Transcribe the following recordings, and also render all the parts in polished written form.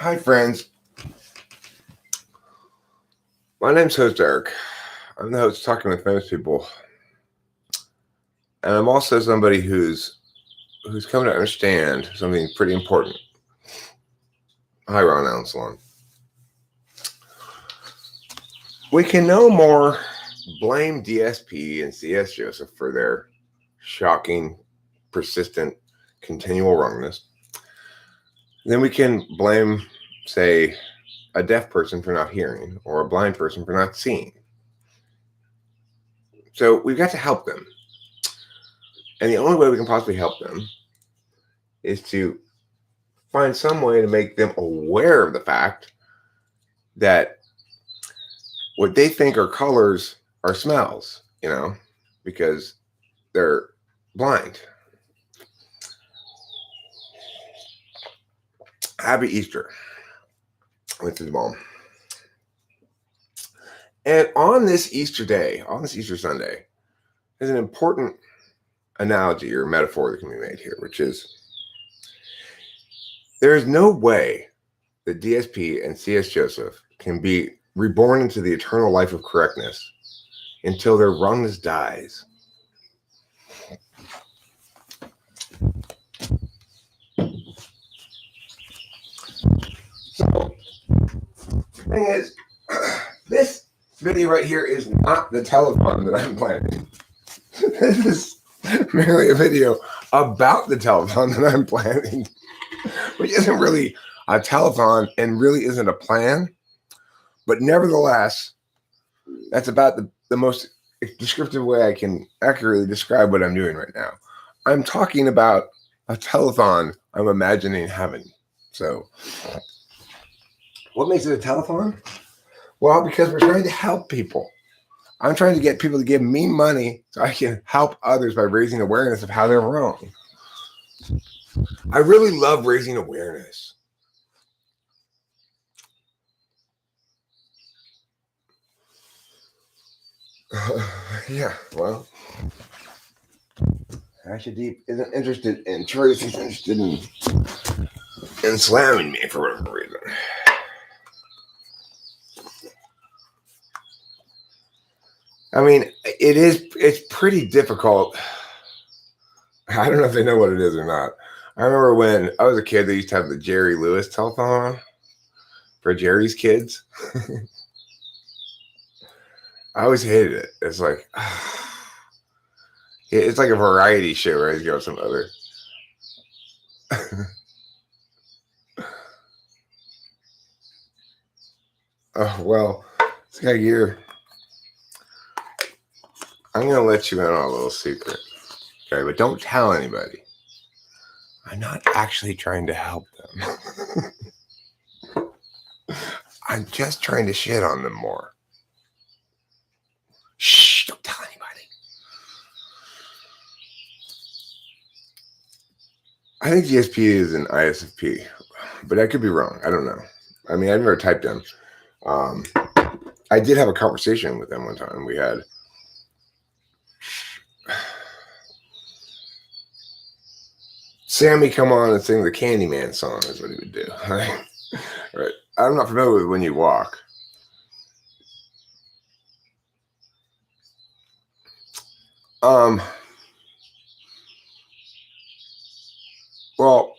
Hi, friends. My name's host Eric. I'm the host Talking with Famous People, and I'm also somebody who's come to understand something pretty important. Hi, Ron Allen Salon. We can no more blame DSP and CS Joseph for their shocking, persistent, continual wrongness than we can blame, say, a deaf person for not hearing or a blind person for not seeing. So we've got to help them. And the only way we can possibly help them is to find some way to make them aware of the fact that what they think are colors are smells, because they're blind. Happy Easter. Went to the mall. And on this Easter day, on this Easter Sunday, there's an important analogy or metaphor that can be made here, which is there is no way that DSP and CS Joseph can be reborn into the eternal life of correctness until their wrongness dies. So, the thing is, this video right here is not the telethon that I'm planning. This is merely a video about the telethon that I'm planning, which isn't really a telethon and really isn't a plan. But nevertheless, that's about the most descriptive way I can accurately describe what I'm doing right now. I'm talking about a telethon I'm imagining having. So, what makes it a telethon? Well, because we're trying to help people. I'm trying to get people to give me money so I can help others by raising awareness of how they're wrong. I really love raising awareness. Yeah, well, Asha Deep isn't interested in choice. He's interested in slamming me for whatever reason. I mean, it's pretty difficult. I don't know if they know what it is or not. I remember when I was a kid, they used to have the Jerry Lewis telethon for Jerry's kids. I always hated it. It's like, it's like a variety show, right? You go some other. Oh, well, it's got a year. I'm going to let you in on a little secret. Okay, but don't tell anybody. I'm not actually trying to help them. I'm just trying to shit on them more. Shh, don't tell anybody. I think DSP is an ISFP, but I could be wrong. I don't know. I mean, I've never typed them. I did have a conversation with them one time. We had Sammy come on and sing the Candyman song is what he would do. Right? Right. I'm not familiar with When You Walk. Well,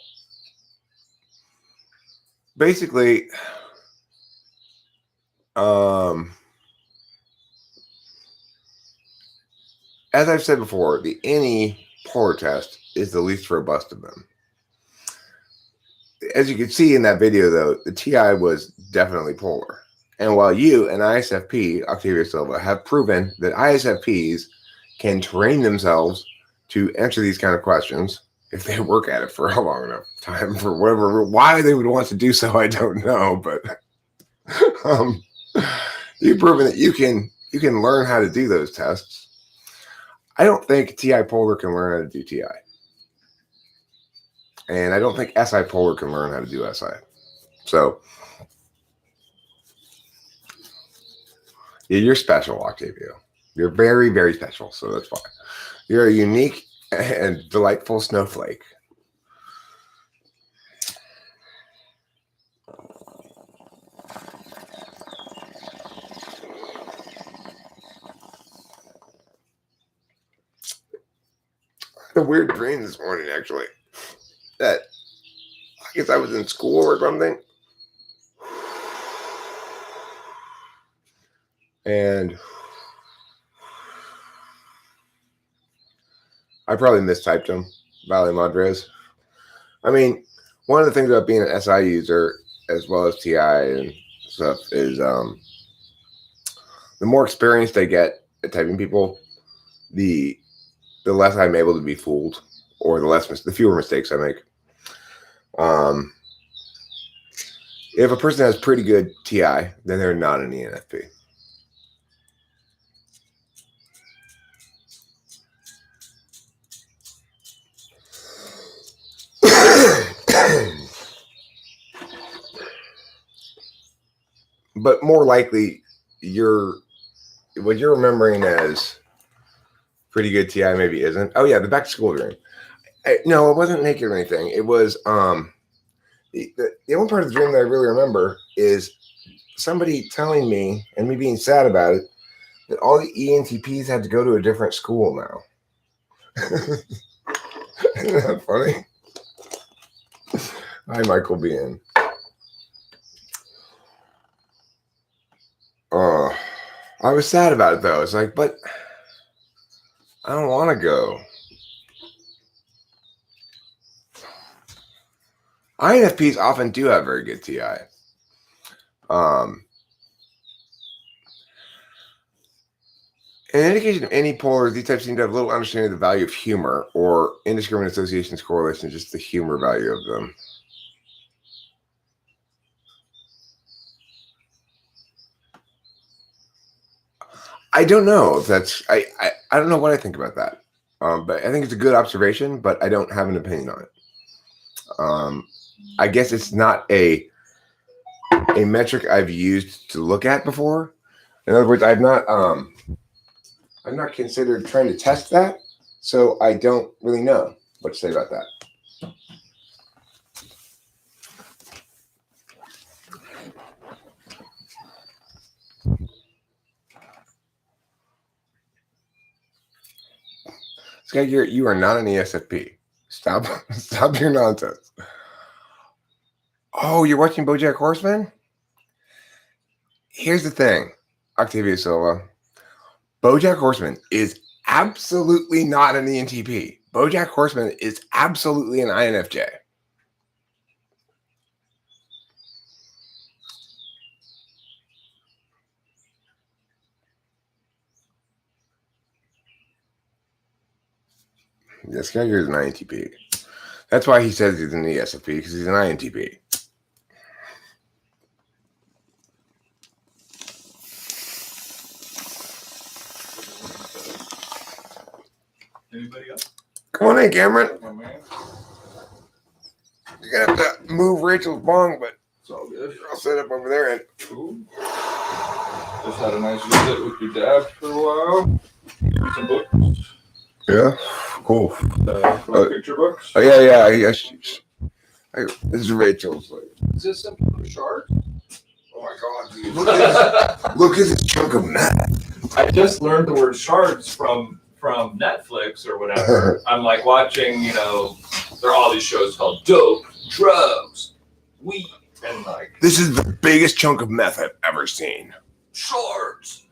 basically, as I've said before, the NE polar test is the least robust of them. As you can see in that video, though, the TI was definitely polar. And while you and ISFP, Octavia Silva, have proven that ISFPs can train themselves to answer these kind of questions if they work at it for a long enough time, for whatever, why they would want to do so, I don't know. But you've proven that you can learn how to do those tests. I don't think TI Polar can learn how to do TI. And I don't think SI Polar can learn how to do SI. So, yeah, you're special, Octavio. You're very, very special. So that's fine. You're a unique and delightful snowflake. had a weird dream this morning, actually. That I guess I was in school or something. And I probably mistyped him, Valley Madres. I mean, one of the things about being an SI user as well as TI and stuff is the more experience they get at typing people, the less I'm able to be fooled, or the fewer mistakes I make. If a person has pretty good TI, then they're not an ENFP. But more likely, what you're remembering as pretty good TI maybe isn't. Oh yeah, the back to school dream. No, it wasn't naked or anything. It was the only part of the dream that I really remember is somebody telling me, and me being sad about it, that all the ENTPs had to go to a different school now. Isn't that funny? Hi, Michael Bean. I was sad about it though. It's like, but I don't want to go. INFPs often do have very good TI. An indication of any polars, these types seem to have little understanding of the value of humor or indiscriminate associations, correlations, just the humor value of them. I don't know if that's I don't know what I think about that. But I think it's a good observation, but I don't have an opinion on it. I guess it's not a metric I've used to look at before. In other words, I've not considered trying to test that, so I don't really know what to say about that. This guy, you are not an ESFP. Stop your nonsense. Oh, you're watching BoJack Horseman? Here's the thing, Octavia Silva. BoJack Horseman is absolutely not an ENTP. BoJack Horseman is absolutely an INFJ. This guy here is an INTP. That's why he says he's an ESFP, because he's an INTP. Anybody else? Come on in, Cameron. Oh, man. You're going to have to move Rachel's bong, but It's all good. I'll set up over there. And Cool. Just had a nice visit with your dad for a while. Some books. yeah, cool. Picture books. Oh, yeah. Yes. This is Rachel's. Is this something for shark? Oh my God, dude. Look at this chunk of math. I just learned the word sharks from Netflix or whatever. I'm like watching, there are all these shows called Dope, Drugs, Weed, and like This is the biggest chunk of meth I've ever seen. sharks.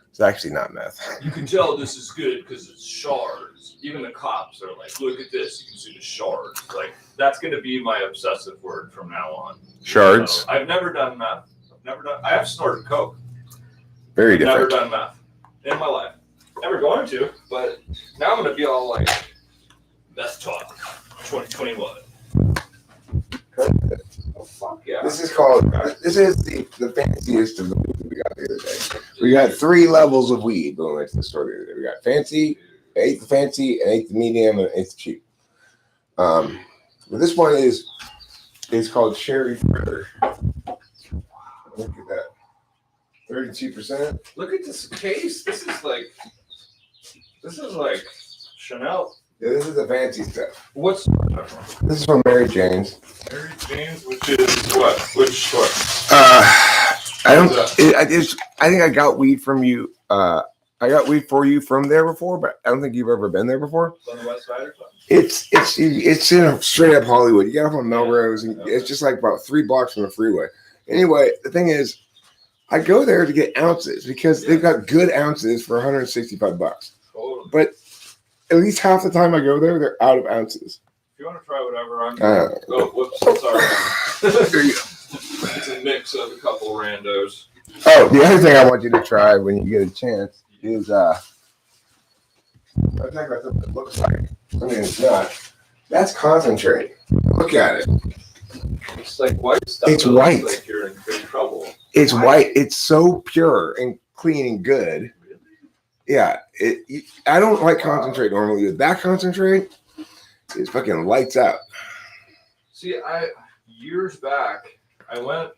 It's actually not meth. You can tell this is good because it's shards. Even the cops are like, look at this, you can see the shards. Like, that's going to be my obsessive word from now on. Shards? I've never done meth. I have snorted coke. Very different. Never done meth in my life. Never going to, but now I'm going to be all like, meth talk 2021. Oh, fuck yeah. This is the fanciest of the weed that we got the other day. We got 3 levels of weed when we went to the store the other day. We got fancy, ate the fancy, and ate the medium, and ate the cheap. But this one is called Cherry Fritter. Look at that. 32%. Look at this case. This is like Chanel. Yeah, this is the fancy stuff. What's This is from Mary Jane's. Mary Jane's, which is what? Which store? I don't. I think I got weed from you. I I got weed for you from there before, but I don't think you've ever been there before. It's on the west side or something? It's in straight up Hollywood. You get off on Melrose, and it's just like about 3 blocks from the freeway. Anyway, the thing is, I go there to get ounces because they've got good ounces for $165. Totally. But at least half the time I go there, they're out of ounces. If you want to try whatever, I'm gonna oh, whoops, sorry. There you go. It's a mix of a couple randos. Oh, the other thing I want you to try when you get a chance is I'll talk about something that looks like. I mean, it's not. That's concentrate. Look at it. It's like white stuff. It's white. Like you're in big trouble. It's white. It's so pure and clean and good. Really? Yeah. I don't like concentrate normally. That concentrate is fucking lights out. See, years back, I went.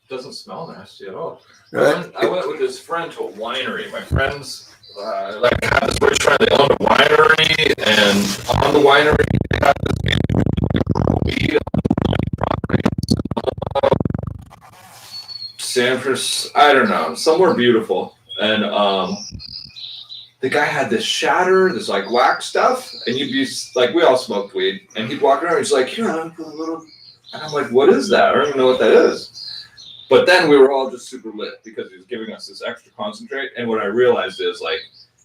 Doesn't smell nasty at all. I went with this friend to a winery. My friends like had this rich friend. They owned a winery, and on the winery they had this weed on the property. San Francisco, I don't know, somewhere beautiful. And the guy had this shatter, this like wax stuff, and you'd be like, we all smoked weed, and he'd walk around. And he's like, here, I'm a little, and I'm like, what is that? I don't even know what that is. But then we were all just super lit because he was giving us this extra concentrate. And what I realized is like,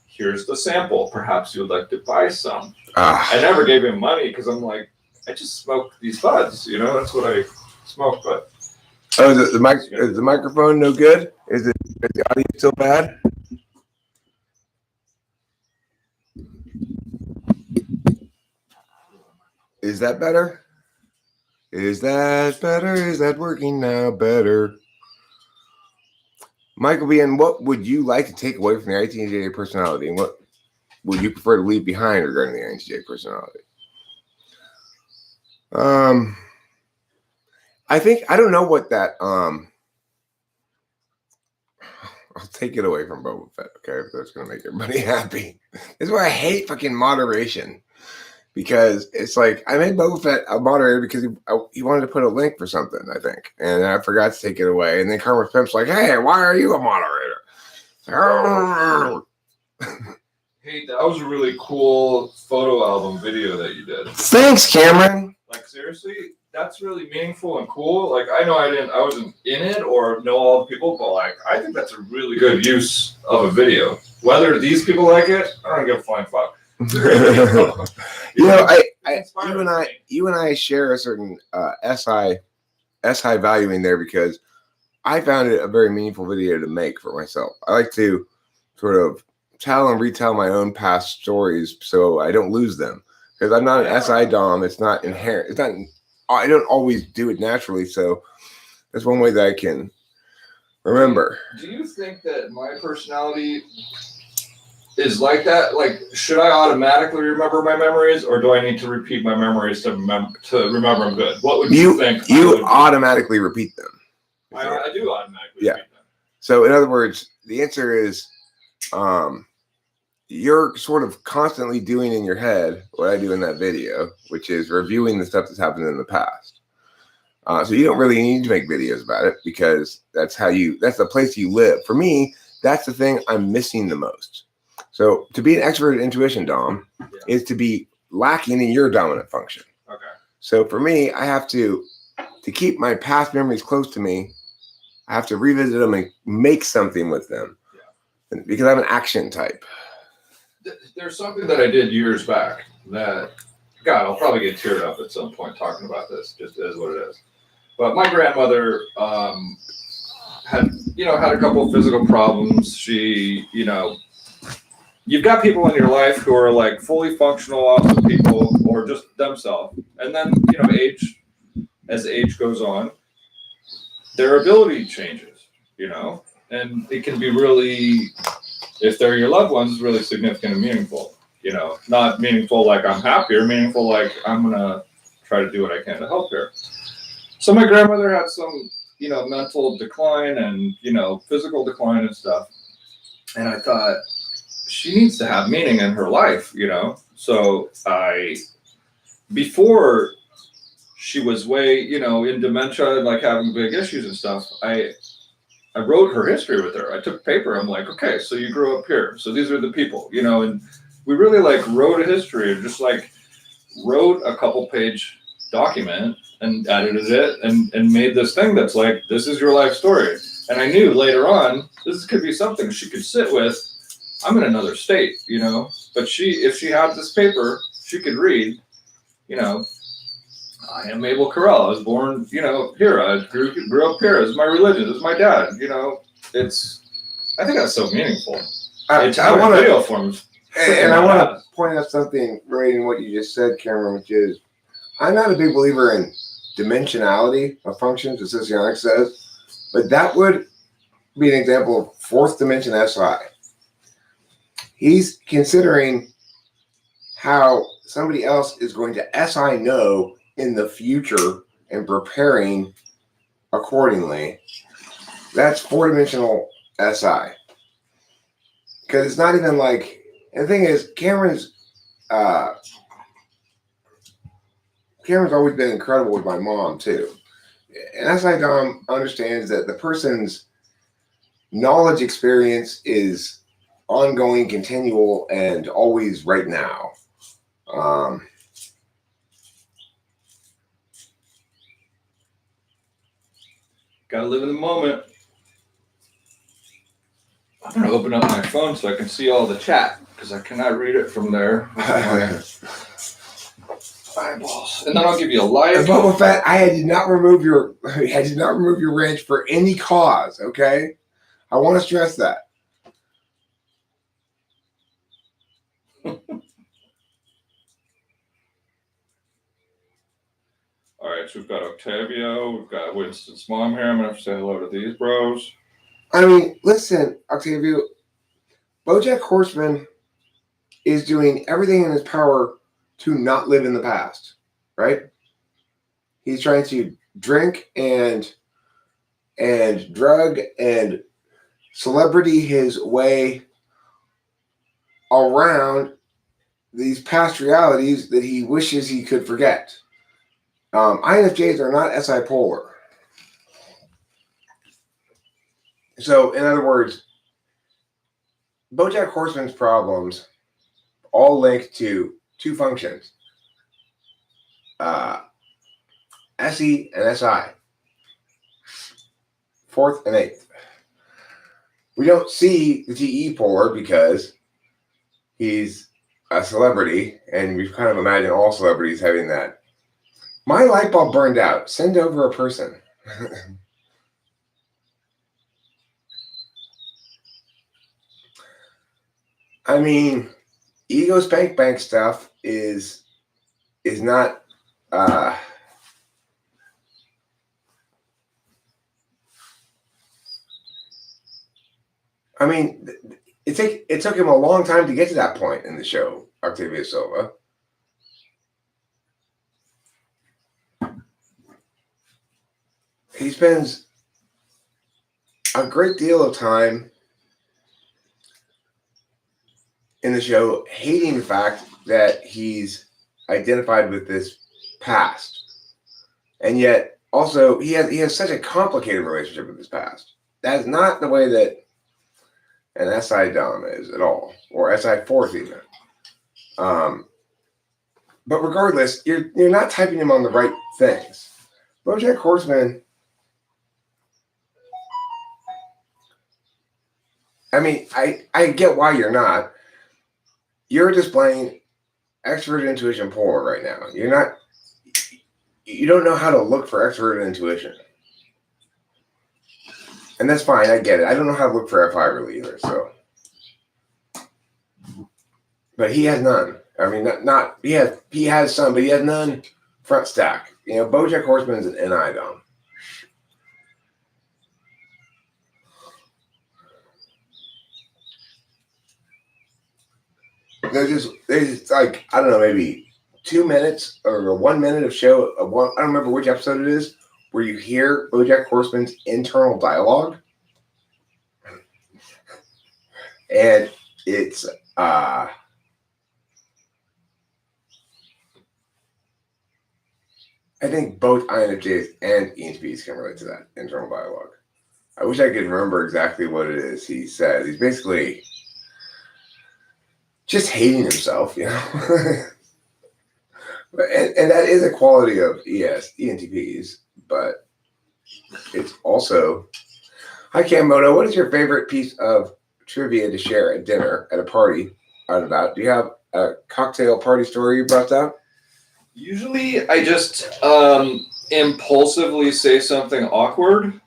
here's the sample. Perhaps you would like to buy some. I never gave him money because I'm like, I just smoke these buds. You know, that's what I smoke. But oh, is the microphone no good? Is the audio still bad? Is that better? Is that better? Is that working now better? Michael B. And what would you like to take away from the INTJ personality? And what would you prefer to leave behind regarding the INTJ personality? I think, I don't know what that, I'll take it away from Boba Fett, okay? If that's going to make everybody happy. This is why I hate fucking moderation. Because it's like, I made Boba Fett a moderator because he wanted to put a link for something, I think. And I forgot to take it away. And then Carmen Pimp's like, hey, why are you a moderator? hey, that was a really cool photo album video that you did. Thanks, Cameron. Like, seriously, that's really meaningful and cool. Like, I know I wasn't in it or know all the people, but like, I think that's a really good use of a video. Whether these people like it, I don't give a flying fuck. You know, you and I share a certain SI value in there because I found it a very meaningful video to make for myself. I like to sort of tell and retell my own past stories so I don't lose them because I'm not an SI Dom. It's not inherent. It's not. I don't always do it naturally. So that's one way that I can remember. Do you think that my personality is like that? Like, should I automatically remember my memories, or do I need to repeat my memories to remember them good? What would you think? You automatically repeat them. I do automatically repeat them. So, in other words, the answer is, you're sort of constantly doing in your head what I do in that video, which is reviewing the stuff that's happened in the past. So you don't really need to make videos about it because that's the place you live. For me, that's the thing I'm missing the most. So to be an expert at intuition, Dom, is to be lacking in your dominant function. Okay. So for me, I have to keep my past memories close to me. I have to revisit them and make something with them because I'm an action type. There's something that I did years back that, God, I'll probably get teared up at some point talking about this. Just is what it is. But my grandmother had a couple of physical problems. She, you've got people in your life who are like fully functional, awesome people, or just themselves. And then, as age goes on, their ability changes, and it can be really, if they're your loved ones, really significant and meaningful, not meaningful like I'm happier, meaningful like I'm going to try to do what I can to help her. So my grandmother had some, mental decline and, physical decline and stuff. And I thought, she needs to have meaning in her life, So before she was way, in dementia and like having big issues and stuff. I wrote her history with her. I took paper. I'm like, okay, so you grew up here. So these are the people, and we really like wrote a history and just like wrote a couple page document and edited it and made this thing that's like, this is your life story. And I knew later on, this could be something she could sit with. I'm in another state, but if she had this paper, she could read, I am Mabel Carell. I was born, here. I grew up here. This is my religion. This is my dad. I think that's so meaningful. It's I want video form. And I want to point out something relating to what you just said, Cameron, which is I'm not a big believer in dimensionality of functions, as socionics says, but that would be an example of fourth dimension SI. He's considering how somebody else is going to SI know in the future and preparing accordingly. That's four-dimensional SI. Because it's not even like, and the thing is, Cameron's always been incredible with my mom too. And SI Dom understands that the person's knowledge experience is ongoing, continual, and always right now. Gotta live in the moment. I'm gonna open up my phone so I can see all the chat because I cannot read it from there. Eyeballs, and then I'll give you a live. Boba Fett, I did not remove your ranch for any cause. Okay, I want to stress that. All right, so we've got Octavio, we've got Winston's mom here. I'm gonna have to say hello to these bros. I mean, listen, Octavio, BoJack Horseman is doing everything in his power to not live in the past, right? He's trying to drink and drug and celebrity his way around these past realities that he wishes he could forget. INFJs are not SI polar. So, in other words, BoJack Horseman's problems all link to two functions, SE and SI, fourth and eighth. We don't see the TE polar because he's a celebrity, and we've kind of imagined all celebrities having that. My light bulb burned out. Send over a person. I mean, ego spank bank stuff is not I mean, it took him a long time to get to that point in the show, Octavio Silva. He spends a great deal of time in the show hating the fact that he's identified with this past. And yet also he has such a complicated relationship with his past. That is not the way that an SI Dom is at all, or SI fourth even. But regardless, you're not typing him on the right things. BoJack Horseman, I mean, I get why you're not. You're displaying extroverted intuition polar right now. You don't know how to look for extroverted intuition. And that's fine, I get it. I don't know how to look for FI really either, so. But he has none. I mean, he has some, but he has none front stack. BoJack Horseman's an NI Dom. There's like, I don't know, maybe 2 minutes or 1 minute of show. I don't remember which episode it is, where you hear BoJack Horseman's internal dialogue. And it's I think both INFJs and ENTPs can relate to that internal dialogue. I wish I could remember exactly what it is he said. He's basically just hating himself, you know. and that is a quality of ENTPs, but it's also. Hi, Cammoto. What is your favorite piece of trivia to share at dinner, at a party, out and about? Do you have a cocktail party story you brought up? Usually, I just impulsively say something awkward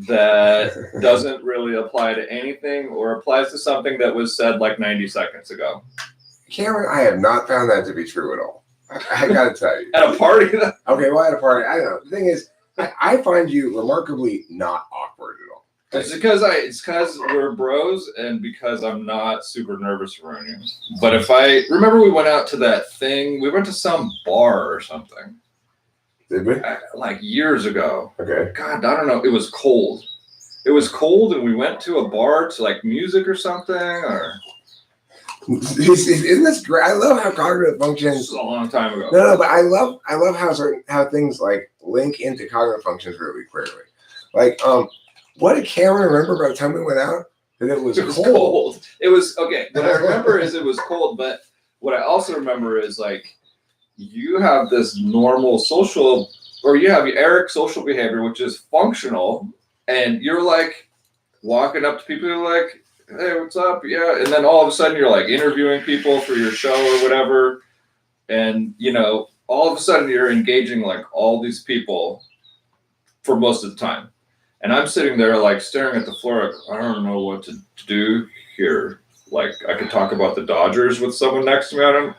that doesn't really apply to anything or applies to something that was said like 90 seconds ago. Cameron, I have not found that to be true at all. I gotta tell you. At a party? Okay, well, at a party, I don't know. The thing is, I find you remarkably not awkward at all. It's because we're bros and because I'm not super nervous around you. But if I remember, we went out to that thing. We went to some bar or something. Did we? Like years ago. Okay. God, I don't know. It was cold. It was cold, and we went to a bar to like music or something. Or isn't this great? I love how cognitive functions. this was a long time ago. No, but I love how things like link into cognitive functions really clearly. Like what did Cameron remember by the time we went out? That it was cold. It was okay. What I remember is it was cold, but what I also remember is like you have this normal social, or you have Eric social behavior, which is functional, and you're like walking up to people, you're like, hey, what's up? Yeah. And then all of a sudden you're like interviewing people for your show or whatever. And, you know, all of a sudden you're engaging like all these people for most of the time. And I'm sitting there like staring at the floor. Like, I don't know what to do here. Like I could talk about the Dodgers with someone next to me. I don't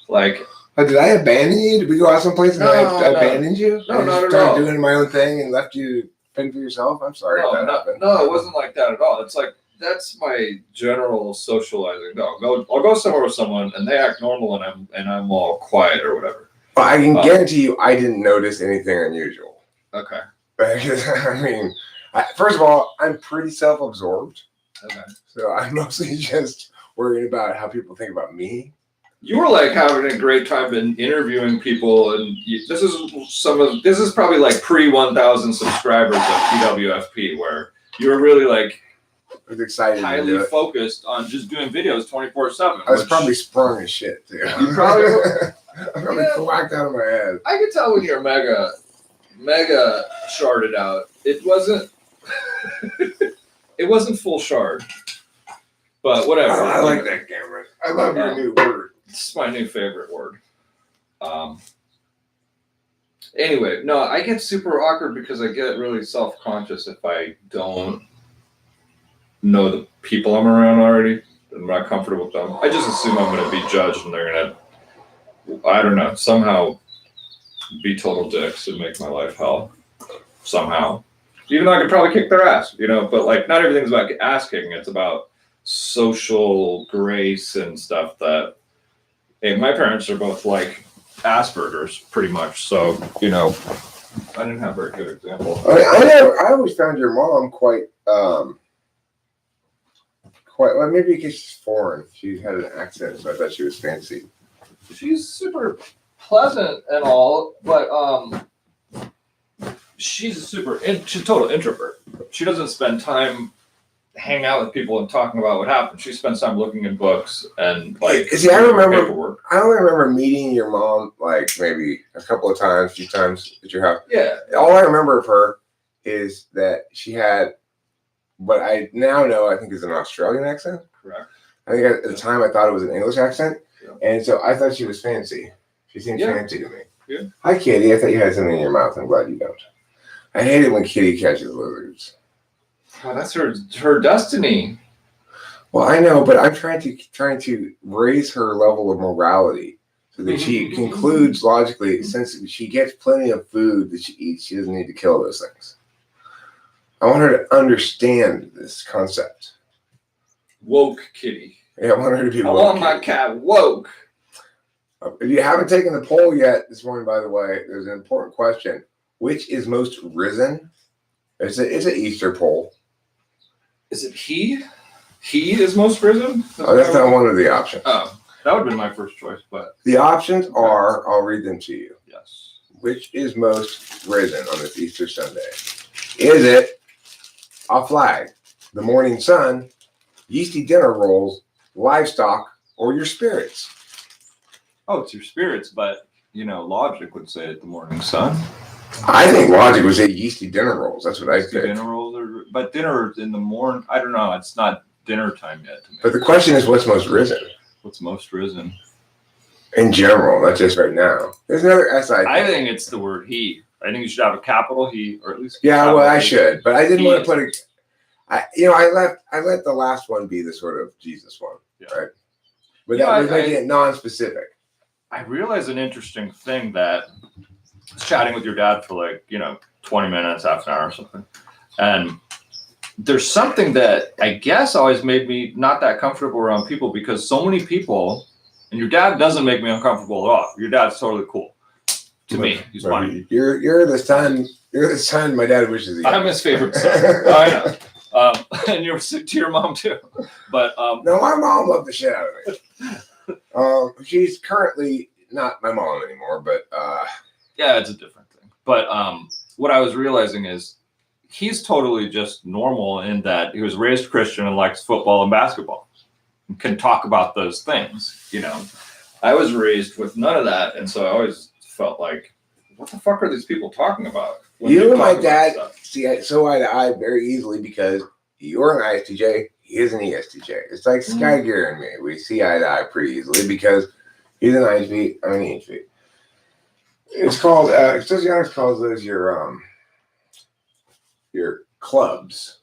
like. Did I abandon you? Did we go out someplace and I abandoned you? No, I started doing my own thing and left you to fend for yourself? I'm sorry if that happened. No, it wasn't like that at all. It's like, that's my general socializing. No, I'll go somewhere with someone and they act normal and I'm all quiet or whatever. Well, I can guarantee you I didn't notice anything unusual. Okay. Because, I mean, first of all, I'm pretty self-absorbed. Okay. So I'm mostly just worried about how people think about me. You were like having a great time in interviewing people, and this is probably like pre 1,000 subscribers of PWFP, where you were really like I was excited, highly focused on just doing videos 24/7. I was probably sprung as shit too. You probably I'm probably whacked out of my head. I could tell when you're mega sharded out. It wasn't it wasn't full shard, but whatever. I like that, Cameron. I love your new word. It's my new favorite word. Anyway, no, I get super awkward because I get really self-conscious if I don't know the people I'm around already. I'm not comfortable with them. I just assume I'm going to be judged and they're going to, I don't know, somehow be total dicks and make my life hell. Somehow. Even though I could probably kick their ass, you know, but like not everything's about ass kicking. It's about social grace and stuff that, hey, my parents are both like Asperger's pretty much. So, you know, I didn't have a very good example. I always found your mom quite well, maybe because she's foreign. She had an accent, so I thought she was fancy. She's super pleasant and all, but she's a total introvert. She doesn't spend time hanging out with people and talking about what happened. She spends time looking in books and like I only remember meeting your mom like maybe a few times at your house. Yeah. All I remember of her is that she had what I now know I think is an Australian accent. Correct. I think at the time I thought it was an English accent. Yeah. And so I thought she was fancy. She seemed fancy to me. Yeah. Hi, Kitty. I thought you had something in your mouth. I'm glad you don't. I hate it when Kitty catches lizards. Oh, that's her destiny. Well, I know, but I'm trying to raise her level of morality so that she concludes logically, since she gets plenty of food that she eats, she doesn't need to kill those things. I want her to understand this concept. Woke kitty. Yeah, I want her to be woke. I want my cat woke. If you haven't taken the poll yet this morning, by the way, there's an important question. Which is most risen? It's an Easter poll. Is it he? He is most risen? That's not one of the options. Oh, that would have been my first choice, but the options are, I'll read them to you. Yes. which is most risen on this Easter Sunday? Is it a flag, the morning sun, yeasty dinner rolls, livestock, or your spirits? Oh, it's your spirits, but logic would say it the morning sun. I think logic would say yeasty dinner rolls. That's what I think. Dinner rolls, but dinner in the morning. I don't know. It's not dinner time yet to me. But the question is, what's most risen? What's most risen? In general, not just right now. There's another S. I think it's the word he. I think you should have a capital he, or at least. Yeah, well, I should, but I didn't want to put a. I let the last one be the sort of Jesus one, right? But that was making it non-specific. I realized an interesting thing that I was chatting with your dad for 20 minutes, half an hour or something. And there's something that I guess always made me not that comfortable around people, because so many people, and your dad doesn't make me uncomfortable at all. Your dad's totally cool to me. He's funny. You're the son my dad wishes he had. I'm his favorite son. I know. And you're to your mom too. But no, my mom loved the shit out of me. She's currently not my mom anymore, but yeah, it's a different thing. But what I was realizing is he's totally just normal in that he was raised Christian and likes football and basketball and can talk about those things. I was raised with none of that, and so I always felt like, what the fuck are these people talking about? You and my dad see so eye to eye very easily, because you're an ISTJ, he is an ESTJ. It's like Sky Gear and me. We see eye to eye pretty easily because he's an ISTJ, I'm an ESTJ. It's called Socionics calls those your clubs.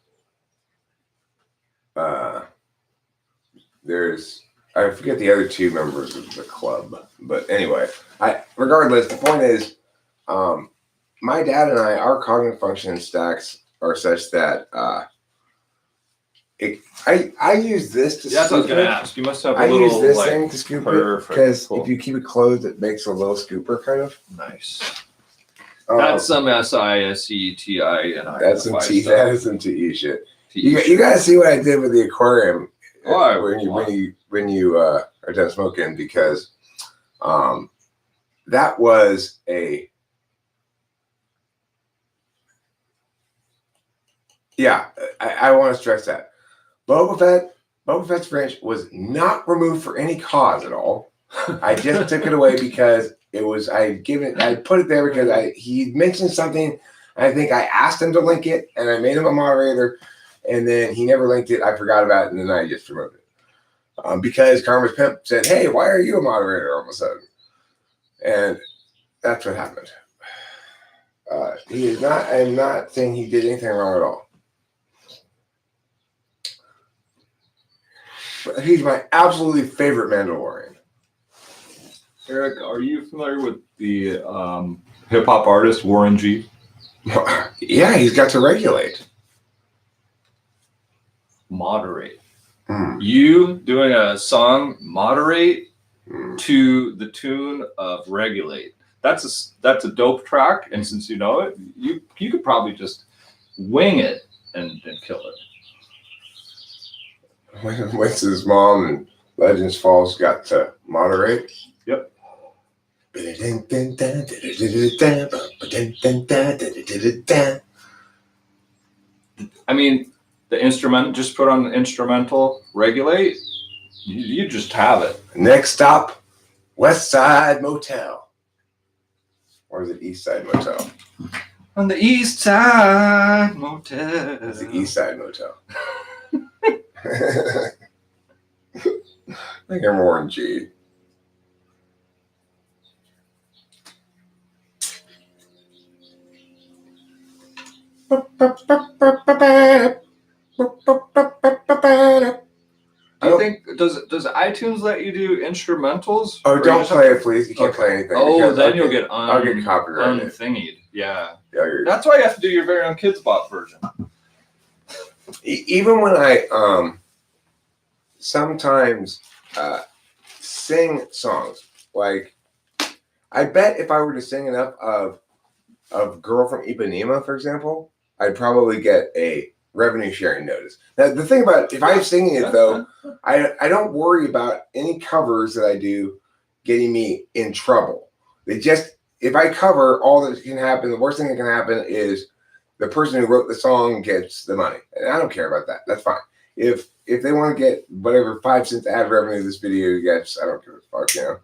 There's I forget the other two members of the club, but anyway, regardless, the point is, my dad and our cognitive function stacks are such that I use this to. That's what I was going to ask. You must have a little. I use this thing to scoop it, because if you keep it closed, it makes a little scooper kind of. Nice. That's some SISETI. That's some T. That is some TE shit. You got to see what I did with the aquarium when you are done smoking, because that was a. Yeah, I want to stress that. Boba Fett's branch was not removed for any cause at all. I just took it away because it was, I put it there because he mentioned something. I think I asked him to link it, and I made him a moderator, and then he never linked it. I forgot about it, and then I just removed it. Because Karma's Pimp said, "Hey, why are you a moderator all of a sudden?" And that's what happened. I'm not saying he did anything wrong at all. But he's my absolutely favorite Mandalorian. Eric, are you familiar with the hip hop artist Warren G? Yeah, he's got to regulate. Moderate. You doing a song, moderate, to the tune of regulate. That's a dope track, and since you know it, you could probably just wing it and kill it. Once his mom and Legends Falls got to moderate. Yep. I mean, the instrument, just put on the instrumental, regulate, you just have it. Next stop, West Side Motel. Or is it East Side Motel? On the East Side Motel. It's the East Side Motel. I think I'm Warren G. Do you think does iTunes let you do instrumentals? Oh, don't play it, please. You can't play anything. Oh, then you'll get I'll get copyrighted. Unthingied. Yeah. That's why you have to do your very own Kids Bop version. Even when I sometimes sing songs, like I bet if I were to sing enough of Girl from Ipanema, for example, I'd probably get a revenue sharing notice. Now, the thing about if I'm singing it though, I don't worry about any covers that I do getting me in trouble. They just if I cover all that can happen, the worst thing that can happen is the person who wrote the song gets the money. And I don't care about that. That's fine. If they want to get whatever 5 cents ad revenue this video gets, I don't give a fuck, you know.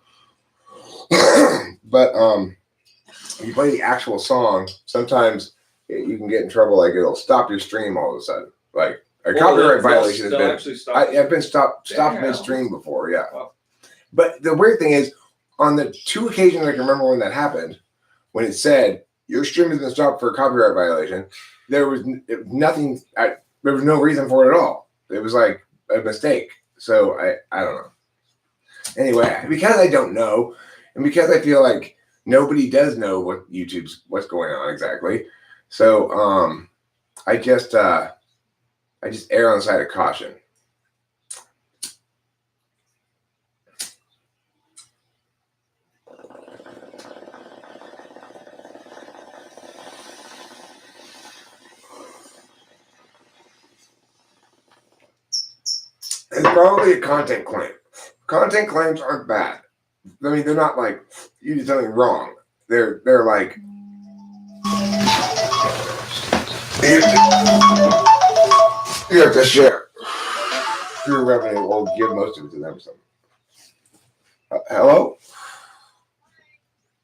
But if you play the actual song, sometimes you can get in trouble. Like it'll stop your stream all of a sudden. Like a copyright violation I've been stopped midstream before. Yeah. Wow. But the weird thing is, on the 2 occasions I can remember when that happened, when it said your stream has been stopped for a copyright violation, there was nothing. There was no reason for it at all. It was like a mistake. So I don't know. Anyway, because I don't know, and because I feel like nobody does know what's going on exactly, so I just err on the side of caution. It's probably a content claim. Content claims aren't bad. I mean, they're not like you did something wrong. They're like you have to share your revenue or give most of it to them or something. Hello?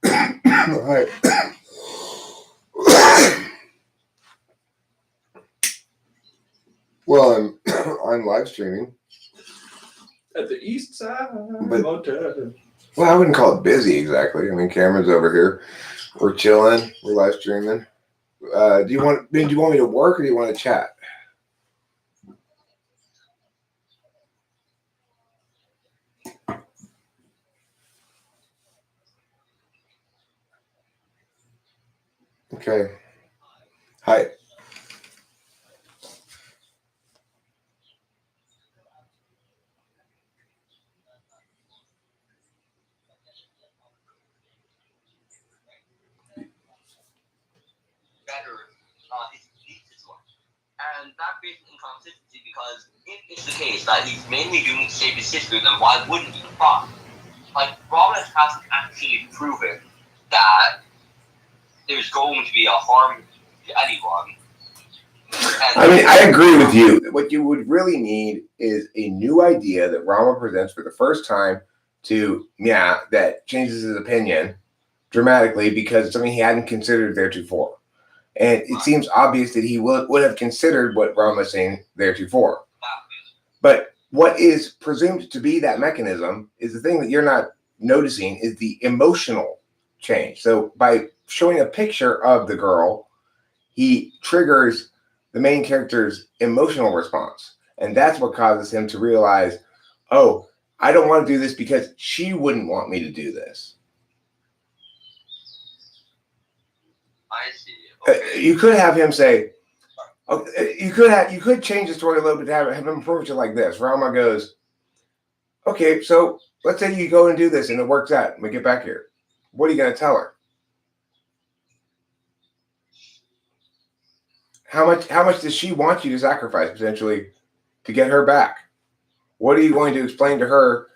Hi. Well, I'm live streaming. At the east side. Well, I wouldn't call it busy exactly. I mean, camera's over here. We're chilling. We're live streaming. Do you want me to work or do you want to chat? Okay. Hi. And that creates inconsistency because if it's the case that he's mainly doing it to save his sister, then why wouldn't he fuck? Like, Robin hasn't actually proven that there's going to be a harm to anyone. I mean, I agree with you. What you would really need is a new idea that Rama presents for the first time that changes his opinion dramatically because it's something he hadn't considered theretofore. And it seems obvious that he would have considered what Rama is saying theretofore. But what is presumed to be that mechanism is the thing that you're not noticing is the emotional change. So by showing a picture of the girl, he triggers the main character's emotional response. And that's what causes him to realize, oh, I don't want to do this because she wouldn't want me to do this. I see. Okay. You could have him say, you could change the story a little bit to have him approach it like this. Rama goes, okay, so let's say you go and do this and it works out and we get back here. What are you going to tell her? How much does she want you to sacrifice potentially to get her back? What are you going to explain to her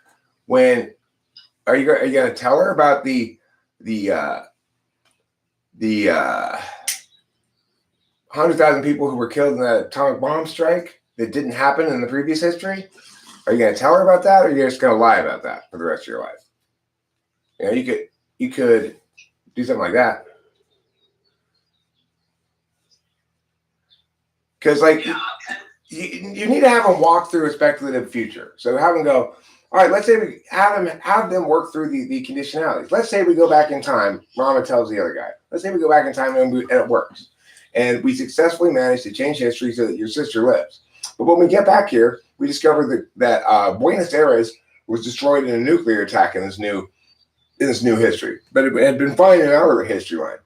when are you going to tell her about the 100,000 people who were killed in the atomic bomb strike that didn't happen in the previous history? Are you going to tell her about that, or are you just going to lie about that for the rest of your life? You know, you could do something like that. Because, like, you need to have them walk through a speculative future. So have them go, all right, let's say we have them work through the conditionalities. Let's say we go back in time. Rama tells the other guy, let's say we go back in time and it works. And we successfully managed to change history so that your sister lives. But when we get back here, we discover that Buenos Aires was destroyed in a nuclear attack in this new history. But it had been fine in our history line.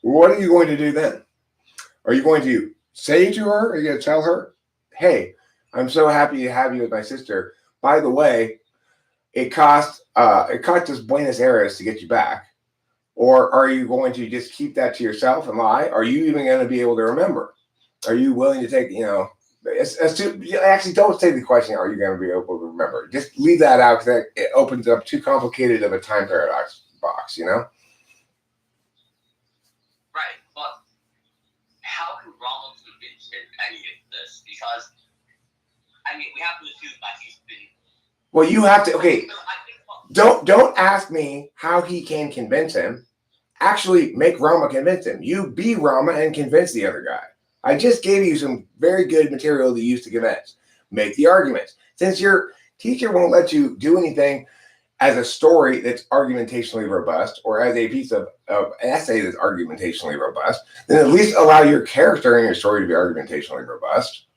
What are you going to do then? Are you going to say to her, are you going to tell her, hey, I'm so happy to have you with my sister. By the way, it cost us Buenos Aires to get you back. Or are you going to just keep that to yourself and lie? Are you even going to be able to remember? Are you willing to take, actually don't say the question, are you going to be able to remember? Just leave that out because it opens up too complicated of a time paradox box, you know? because, I mean, we have to assume that he's been. Well, you have to. Okay, So I think, don't ask me how he can convince him. Actually, make Rama convince him. You be Rama and convince the other guy. I just gave you some very good material to use to convince. Make the arguments. Since your teacher won't let you do anything as a story that's argumentationally robust or as a piece of essay that's argumentationally robust, then at least allow your character in your story to be argumentationally robust.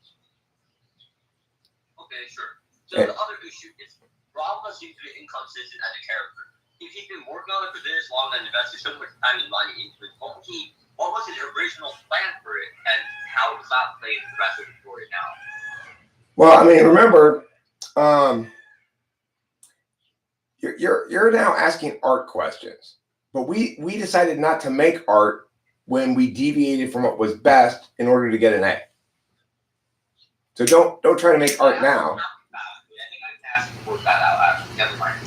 okay, sure. So the other issue is Rama seems to be inconsistent as a character. If he's been working on it for this long and invested so much time and money into it, what was his original plan for it, and how does that play into the rest of the story now? Well, I mean, remember, you're now asking art questions, but we decided not to make art when we deviated from what was best in order to get an A. So don't try to make art now. I think I can work that out. Never mind.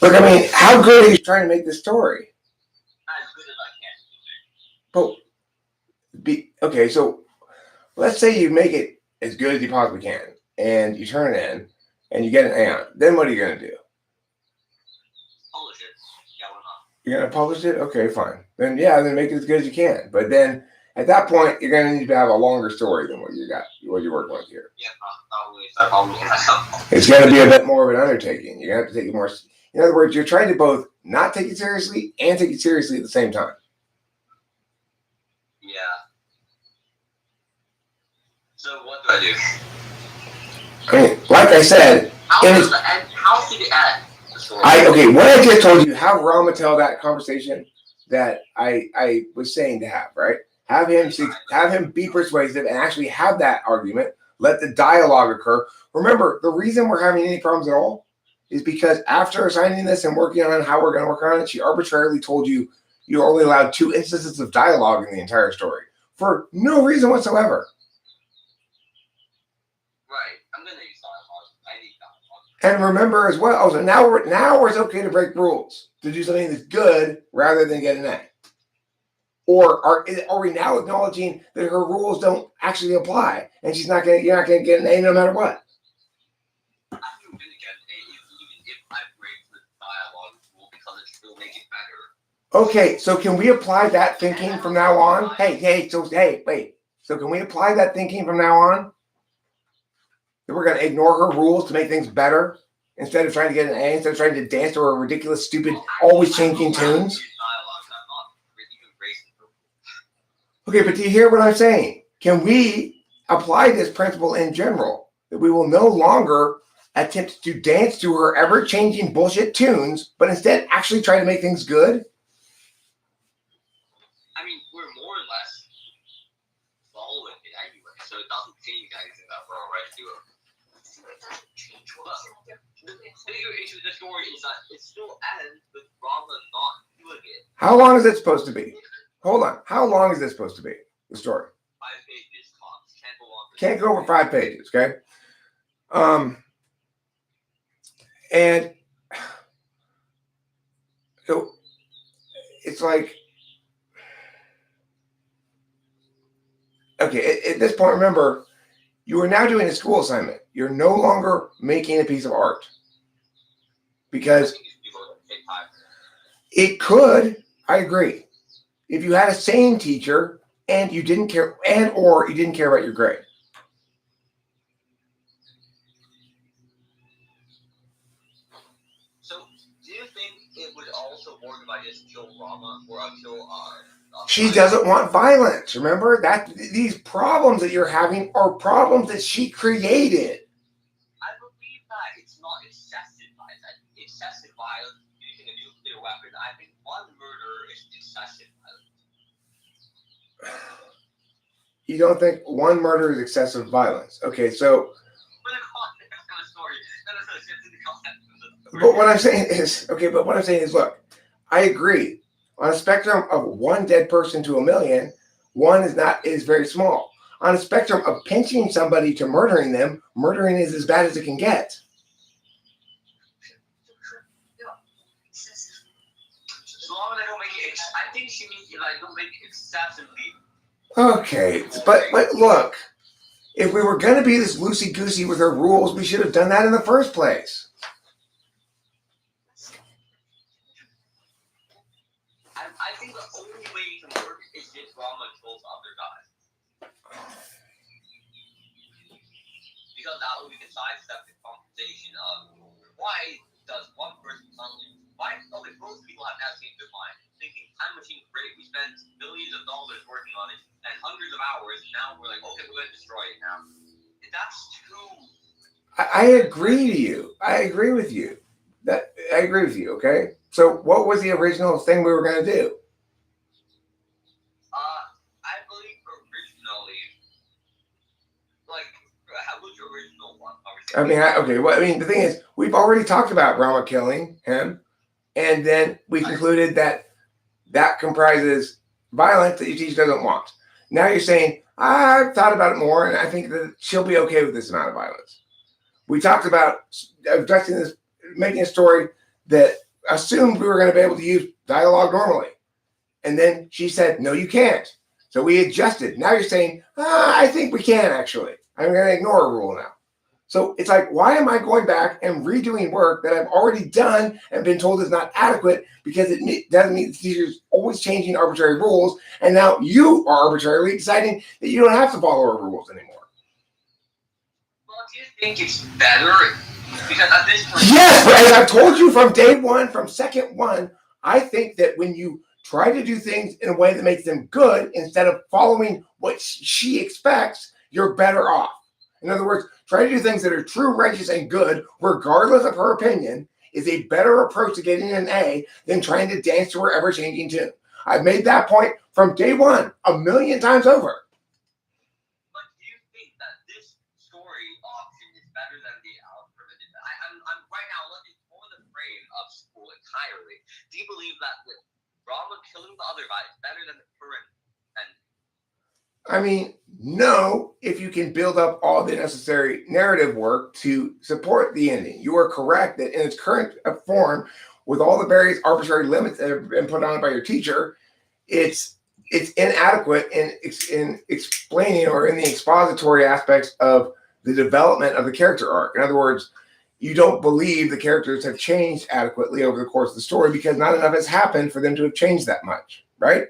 Look, I mean, how good are you trying to make this story? As good as I can. But okay, so let's say you make it as good as you possibly can, and you turn it in, and you get an A on it. Then what are you going to do? Publish it. Yeah, why not? You're going to publish it? Okay, fine. Then make it as good as you can. But then at that point, you're going to need to have a longer story than what you're working with here. Yeah, probably. It's going to be a bit more of an undertaking. You're going to have to take it more. In other words, you're trying to both not take it seriously and take it seriously at the same time. Yeah. So what do I do? I mean, like I said, How should it end? The story? What I just told you, have Rama tell that conversation that I was saying to have, right? Have him be persuasive and actually have that argument. Let the dialogue occur. Remember, the reason we're having any problems at all is because after assigning this and working on how we're going to work on it, she arbitrarily told you you're only allowed 2 instances of dialogue in the entire story for no reason whatsoever. Right. I'm going to use dialogue. I need dialogue. And remember as well, so now it's okay to break rules, to do something that's good rather than get an A. Or are we now acknowledging that her rules don't actually apply and you're not going to get an A no matter what? I think I'm going to get an A even if I break the dialogue rule because it will make it better. Okay, so can we apply that thinking from now on? Wait. So can we apply that thinking from now on? That we're going to ignore her rules to make things better instead of trying to get an A, instead of trying to dance to her ridiculous, stupid, always changing tunes? Okay, but do you hear what I'm saying? Can we apply this principle in general? That we will no longer attempt to dance to her ever-changing bullshit tunes, but instead actually try to make things good? I mean, we're more or less following it anyway, so it doesn't change anything that we're already doing. The bigger issue with the story is that it still ends with Rama not doing it. How long is it supposed to be? Hold on. How long is this supposed to be, the story? 5 pages tops. Can't go over 5 pages, okay? And so it's like, okay, at this point, remember, you are now doing a school assignment. You're no longer making a piece of art. Because it could, I agree, if you had a sane teacher and you didn't care, or you didn't care about your grade. So, do you think it would also work if I just kill Rama or I kill She doesn't want violence. Remember that these problems that you're having are problems that she created. I believe that it's not excessive violence. Excessive violence using a nuclear weapon. I think one murder is excessive violence. You don't think one murder is excessive violence? Okay, so. But what I'm saying is, look, I agree. On a spectrum of one dead person to 1,000,000, one is very small. On a spectrum of pinching somebody to murdering them, murdering is as bad as it can get. long as I don't make it, I think she means like don't make it excessively. Okay, but look, if we were going to be this loosey-goosey with our rules, we should have done that in the first place. I think the only way you can work is if Rama kills the other guy. Because that way we can sidestep the conversation of why does one person suddenly, both people have now changed their mind, thinking time machine's great, we spent millions of dollars working on it and hundreds of hours, and now we're like, okay, we're going to destroy it now. That's too. I agree to you. I agree with you. I agree with you. Okay. So what was the original thing we were going to do? I believe originally, like, how was your original one? I mean, okay. Well, I mean, the thing is, we've already talked about Rama killing him, and then we concluded that comprises violence that your teacher doesn't want. Now you're saying, I've thought about it more, and I think that she'll be okay with this amount of violence. We talked about addressing this, making a story that assumed we were going to be able to use dialogue normally. And then she said, no, you can't. So we adjusted. Now you're saying, I think we can actually. I'm going to ignore a rule now. So it's like, why am I going back and redoing work that I've already done and been told is not adequate because it doesn't mean the teacher's always changing arbitrary rules. And now you are arbitrarily deciding that you don't have to follow our rules anymore. Well, do you think it's better? Because at this point. Yes, but as I've told you from day one, from second one, I think that when you try to do things in a way that makes them good instead of following what she expects, you're better off. In other words, try to do things that are true, righteous, and good, regardless of her opinion, is a better approach to getting an A than trying to dance to her ever-changing tune. I've made that point from day one 1,000,000 times over. But do you think that this story option is better than the alternative? I'm right now looking for the frame of school entirely. Do you believe that with Rama killing the other guy is better than the current? I mean, no, if you can build up all the necessary narrative work to support the ending. You are correct that in its current form, with all the various arbitrary limits that have been put on by your teacher, it's inadequate in explaining or in the expository aspects of the development of the character arc. In other words, you don't believe the characters have changed adequately over the course of the story because not enough has happened for them to have changed that much, right?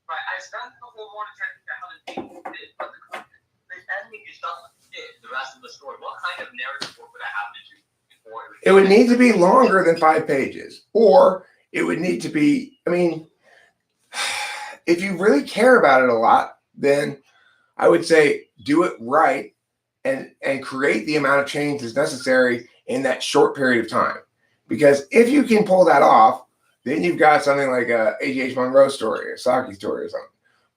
Right. I spent the whole morning trying to figure out how the people did, but the ending just doesn't fit the rest of the story. What kind of narrative work would I have to do before it would need to be longer than 5 pages, or it would need to be, I mean, if you really care about it a lot, then I would say do it right and create the amount of change that's necessary in that short period of time. Because if you can pull that off, then you've got something like a H.H. Monroe story, a Saki story or something.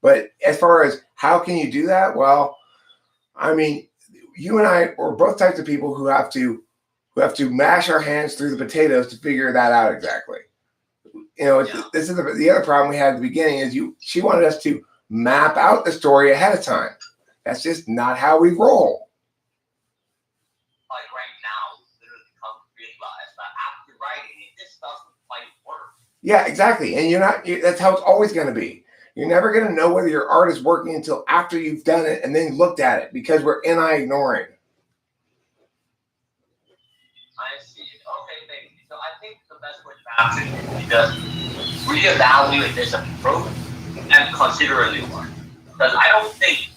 But as far as how can you do that? Well, I mean, you and I are both types of people who have to mash our hands through the potatoes to figure that out exactly. You know, this is the other problem we had at the beginning is she wanted us to map out the story ahead of time. That's just not how we roll. Like right now, literally come to realize that after writing it, this doesn't quite work. Yeah, exactly. And that's how it's always going to be. You're never going to know whether your art is working until after you've done it and then looked at it because we're ignoring. I see. Okay, thank you. So I think the best way to happen is just reevaluate this approach and consider a new one. Because I don't think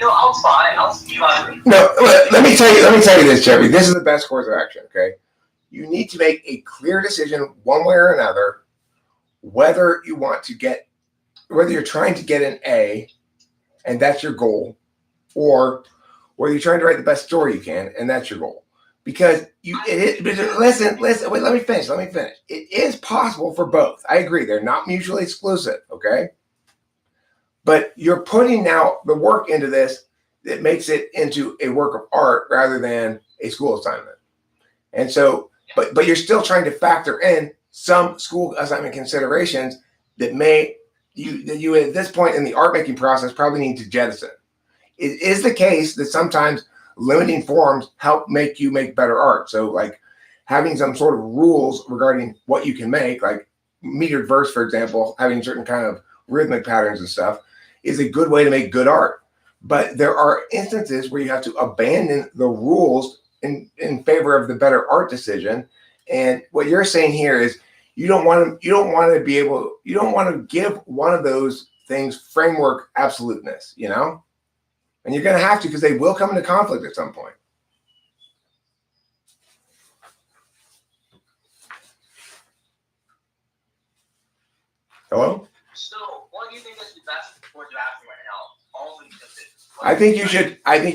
I'll try. I'll see you. No, let me tell you this, Jeffrey. This is the best course of action, okay? You need to make a clear decision one way or another whether you're trying to get an A and that's your goal, or whether you're trying to write the best story you can and that's your goal. Because listen, wait, let me finish. It is possible for both. I agree. They're not mutually exclusive, okay? But you're putting now the work into this that makes it into a work of art rather than a school assignment. And so, but you're still trying to factor in some school assignment considerations that you at this point in the art making process probably need to jettison. It is the case that sometimes limiting forms help you make better art. So like having some sort of rules regarding what you can make, like metered verse, for example, having certain kind of rhythmic patterns and stuff, is a good way to make good art. But there are instances where you have to abandon the rules in favor of the better art decision. And what you're saying here is you don't want to give one of those things framework absoluteness, you know? And you're going to have to, because they will come into conflict at some point. Hello? So, what do you think is the best course of action right now? All of I think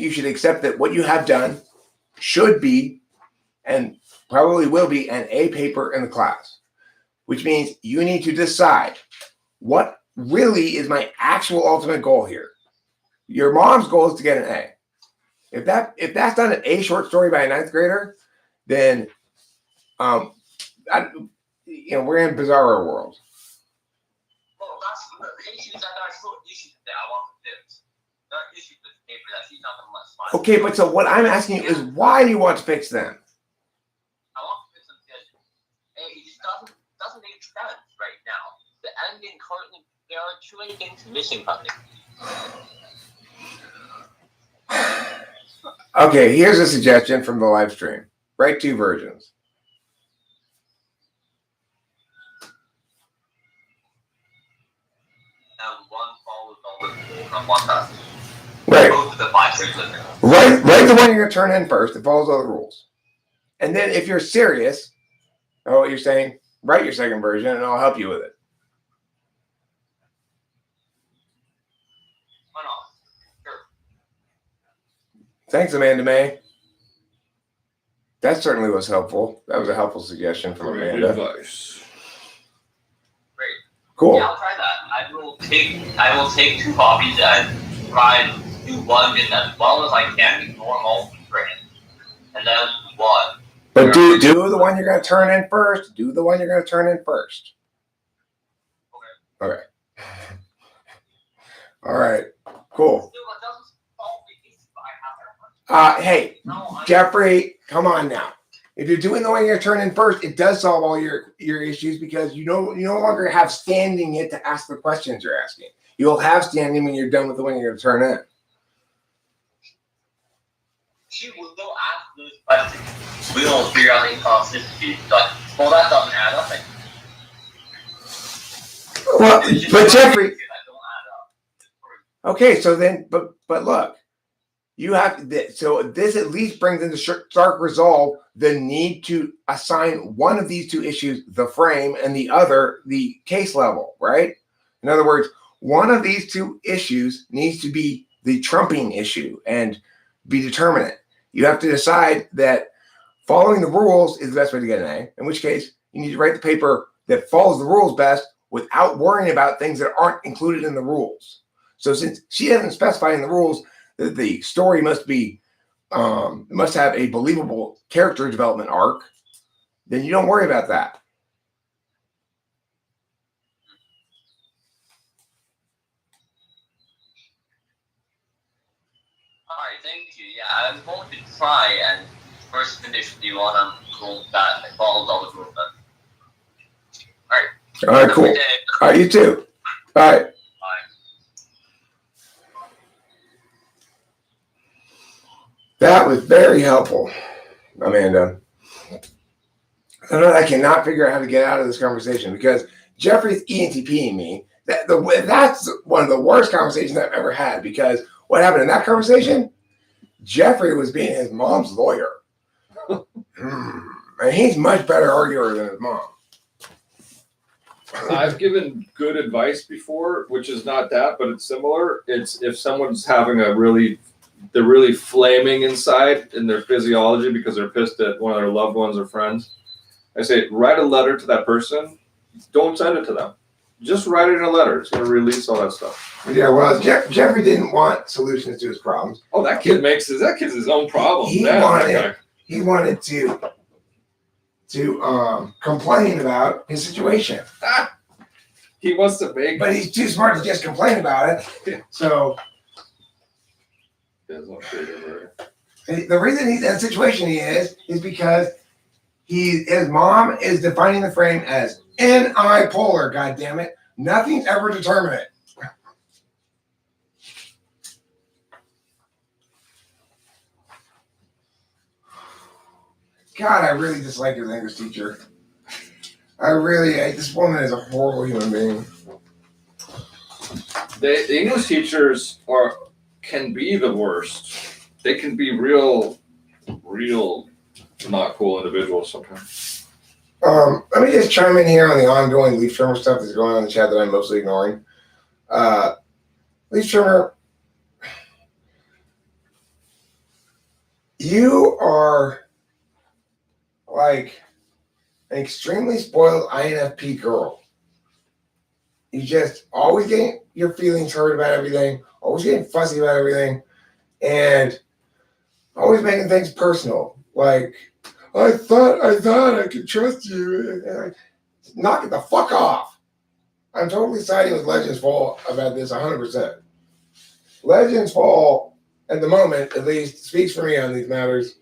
you should accept that what you have done should be, and probably will be, an A paper in the class, which means you need to decide what really is my actual ultimate goal here. Your mom's goal is to get an A. If that's not an A short story by a 9th grader, then we're in bizarro world. Well, that's the issues that are still issues that I want to fix. There are issues with the paper that she's not going to let slide. Okay, but so what I'm asking you is why do you want to fix them? I want to fix them because it just doesn't make sense right now. The ending currently, there are too many things missing from it. Okay, here's a suggestion from the live stream. Write 2 versions. And one follows all the rules on one passage. Right. Both of the 5 6 Write the one you're going to turn in first that follows all the rules. And then if you're serious about what you're saying, write your second version and I'll help you with it. Why not? Sure. Thanks, Amanda May. That certainly was helpful. That was a helpful suggestion from Great Amanda. advice. Great. Cool. Yeah, I'll try that. I will take 2 copies and try to do one in as well as I can with normal brain. And then one. But do the one you're going to turn in first. Do the one you're going to turn in first. Okay. All right. Cool. Hey, Jeffrey, come on now. If you're doing the one you're turning first, it does solve all your issues because you no longer have standing yet to ask the questions you're asking. You'll have standing when you're done with the one you're going to turn in. She will go ask those questions. We will figure out the inconsistencies. Like, well, that doesn't add up. Well, but Jeffrey. Okay, so then, but look, you have so this at least brings into stark resolve the need to assign one of these 2 issues the frame and the other the case level, right? In other words, one of these 2 issues needs to be the trumping issue and be determinate. You have to decide that following the rules is the best way to get an A, in which case you need to write the paper that follows the rules best without worrying about things that aren't included in the rules. So since she doesn't specify in the rules that the story must have a believable character development arc, then you don't worry about that. Alright, thank you. Yeah, I'm going to try and first finish the one on rule that follows all the rules. Alright. All right, cool. All right, you too. Bye. That was very helpful, Amanda. I cannot figure out how to get out of this conversation because Jeffrey's ENTPing me. That's one of the worst conversations I've ever had because what happened in that conversation? Jeffrey was being his mom's lawyer. And he's much better arguer than his mom. I've given good advice before, which is not that, but it's similar. It's if someone's having they're really flaming inside in their physiology because they're pissed at one of their loved ones or friends. I say, write a letter to that person. Don't send it to them. Just write it in a letter. It's going to release all that stuff. Yeah, well, Jeffrey didn't want solutions to his problems. Oh, that kid's his own problem. He wanted to complain about his situation. He wants to make. But he's too smart to just complain about it. So the reason he's in the situation he is because his mom is defining the frame as Unipolar, goddammit. Nothing's ever determinate. God, I really dislike his English teacher. This woman is a horrible human being. The English teachers can be the worst. They can be real not cool individuals sometimes. Let me just chime in here on the ongoing leaf trimmer stuff that's going on in the chat that I'm mostly ignoring. Leaf trimmer, you are like an extremely spoiled INFP girl. You just always getting your feelings hurt about everything, always getting fussy about everything, and always making things personal. Like, I thought I could trust you. Knock it the fuck off. I'm totally siding with Legends Fall about this 100%. Legends Fall, at the moment, at least, speaks for me on these matters.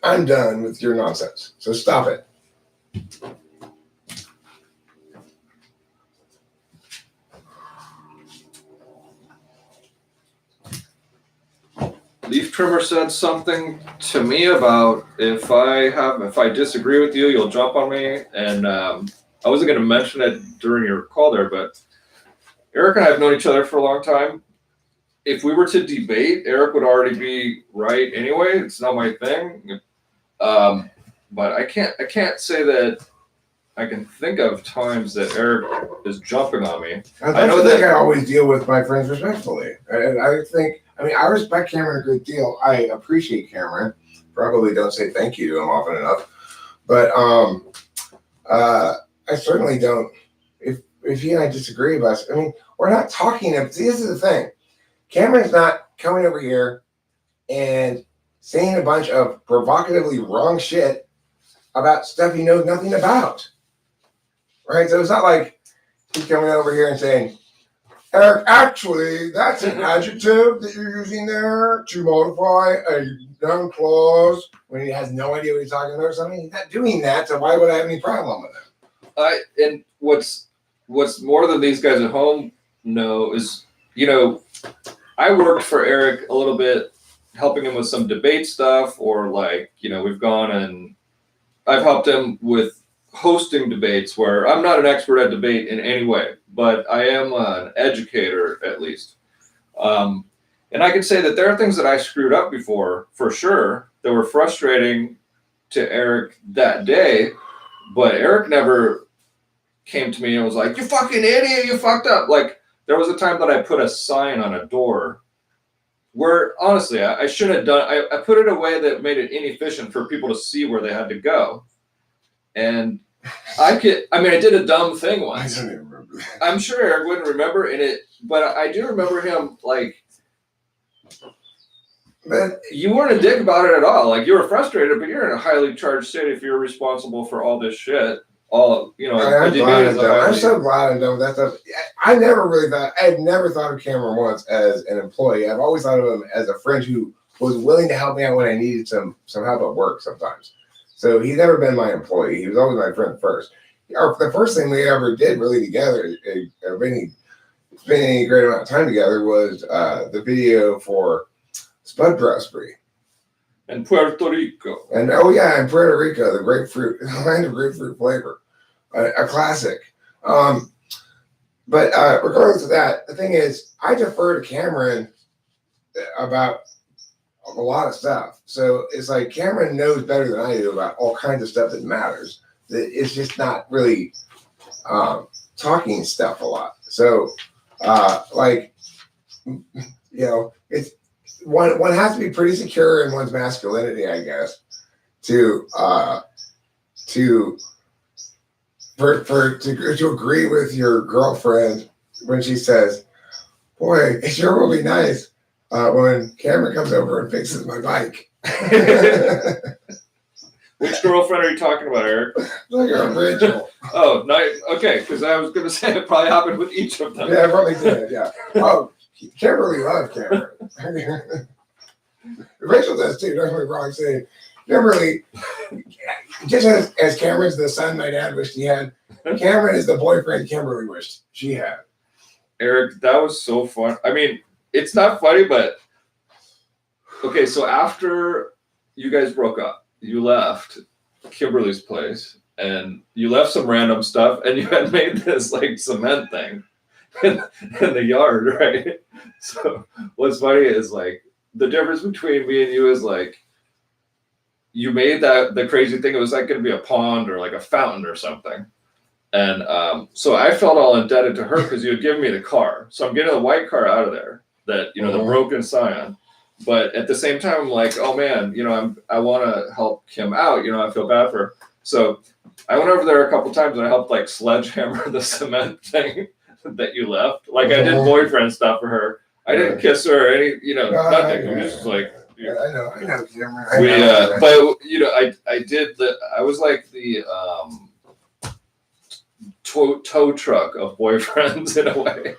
I'm done with your nonsense. So stop it. Leaf Trimmer said something to me about if I disagree with you, you'll jump on me. And I wasn't going to mention it during your call there, but Eric and I have known each other for a long time. If we were to debate, Eric would already be right anyway. It's not my thing. But I can't say that I can think of times that Eric is jumping on me. I know that I always deal with my friends respectfully. I respect Cameron a good deal. I appreciate Cameron. Probably don't say thank you to him often enough. But I certainly don't. If he and I disagree about it, we're not talking. See, this is the thing. Cameron's not coming over here and saying a bunch of provocatively wrong shit about stuff he knows nothing about. Right? So it's not like he's coming over here and saying, Eric, actually, that's an adjective that you're using there to modify a noun clause when he has no idea what he's talking about or something. He's not doing that, so why would I have any problem with it? And what's more than these guys at home know is, I worked for Eric a little bit, helping him with some debate stuff, or we've gone and I've helped him with hosting debates where I'm not an expert at debate in any way, but I am an educator at least. And I can say that there are things that I screwed up before, for sure, that were frustrating to Eric that day, but Eric never came to me and was like, you fucking idiot, you fucked up. Like, there was a time that I put a sign on a door where, honestly, I shouldn't have done. I put it in a way that made it inefficient for people to see where they had to go. And I did a dumb thing once. I don't even remember that. I'm sure Eric wouldn't remember but I do remember him, But you weren't a dick about it at all. Like, you were frustrated, but you're in a highly charged state if you're responsible for all this shit. I'm so glad I'm done with that stuff. I had never thought of Cameron once as an employee. I've always thought of him as a friend who was willing to help me out when I needed some help at work sometimes. So he's never been my employee. He was always my friend first. The first thing we ever did really together, spending any great amount of time together, was the video for Spud Raspberry. And Puerto Rico. And in Puerto Rico, the grapefruit, the land of grapefruit flavor. A classic. But regardless of that, the thing is, I defer to Cameron about a lot of stuff. So it's like Cameron knows better than I do about all kinds of stuff that matters. It's just not really talking stuff a lot. So, it's one has to be pretty secure in one's masculinity, I guess, to agree with your girlfriend when she says, boy, it sure will be nice when Cameron comes over and fixes my bike. Which girlfriend are you talking about, Eric? Like Rachel. Oh, nice. Okay, because I was going to say it probably happened with each of them. Yeah, I probably did, yeah. Oh, Kimberly loved Cameron. Rachel does too, don't get me wrong. Saying, Kimberly, just as Cameron's the son my dad wished he had, Cameron is the boyfriend Kimberly wished she had. Eric, that was so fun. I mean, it's not funny, but okay, so after you guys broke up, you left Kimberly's place and you left some random stuff and you had made this like cement thing in the yard, right? So what's funny is like the difference between me and you is like you made the crazy thing. It was like going to be a pond or like a fountain or something. And so I felt all indebted to her because you had given me the car. So I'm getting the white car out of there, that, you know, the broken Scion. But at the same time, I'm like, oh man, you know, I want to help Kim out. You know, I feel bad for her. So I went over there a couple times and I helped like sledgehammer the cement thing that you left. Like I did boyfriend stuff for her. I didn't kiss her or any, you know, nothing. It was just like, yeah, I know, Cameron. But you know, I did I was like the tow truck of boyfriends in a way.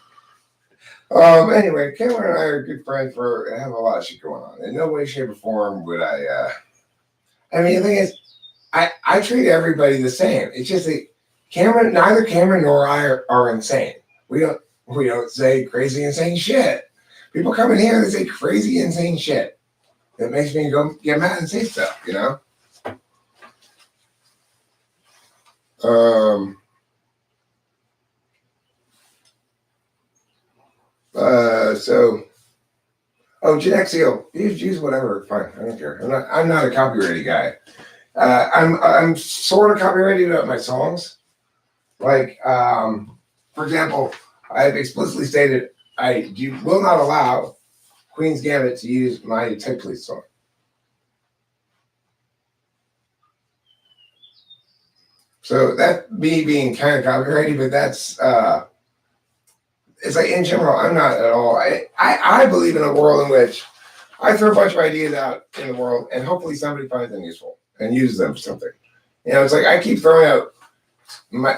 Anyway, Cameron and I are good friends have a lot of shit going on. In no way, shape, or form would I mean, the thing is, I treat everybody the same. It's just that neither Cameron nor I are insane. We don't say crazy, insane shit. People come in here and they say crazy, insane shit. It makes me go get mad and say stuff, you know? Genexio, use whatever, fine, I don't care. I'm not a copyrighted guy. I'm sort of copyrighted about my songs. Like, for example, I've explicitly stated you will not allow Queen's Gambit to use my Type Police song. So that me being kind of copyrighted, but that's it's like in general, I'm not at all. I believe in a world in which I throw a bunch of ideas out in the world and hopefully somebody finds them useful and uses them for something. You know, it's like I keep throwing out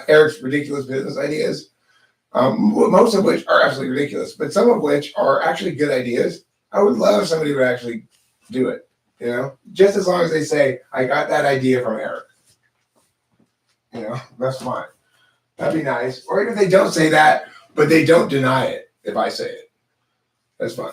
Eric's ridiculous business ideas, most of which are absolutely ridiculous, but some of which are actually good ideas. I would love if somebody would actually do it, you know, just as long as they say, I got that idea from Eric. You know, that's fine. That'd be nice. Or even if they don't say that, but they don't deny it if I say it. That's fine.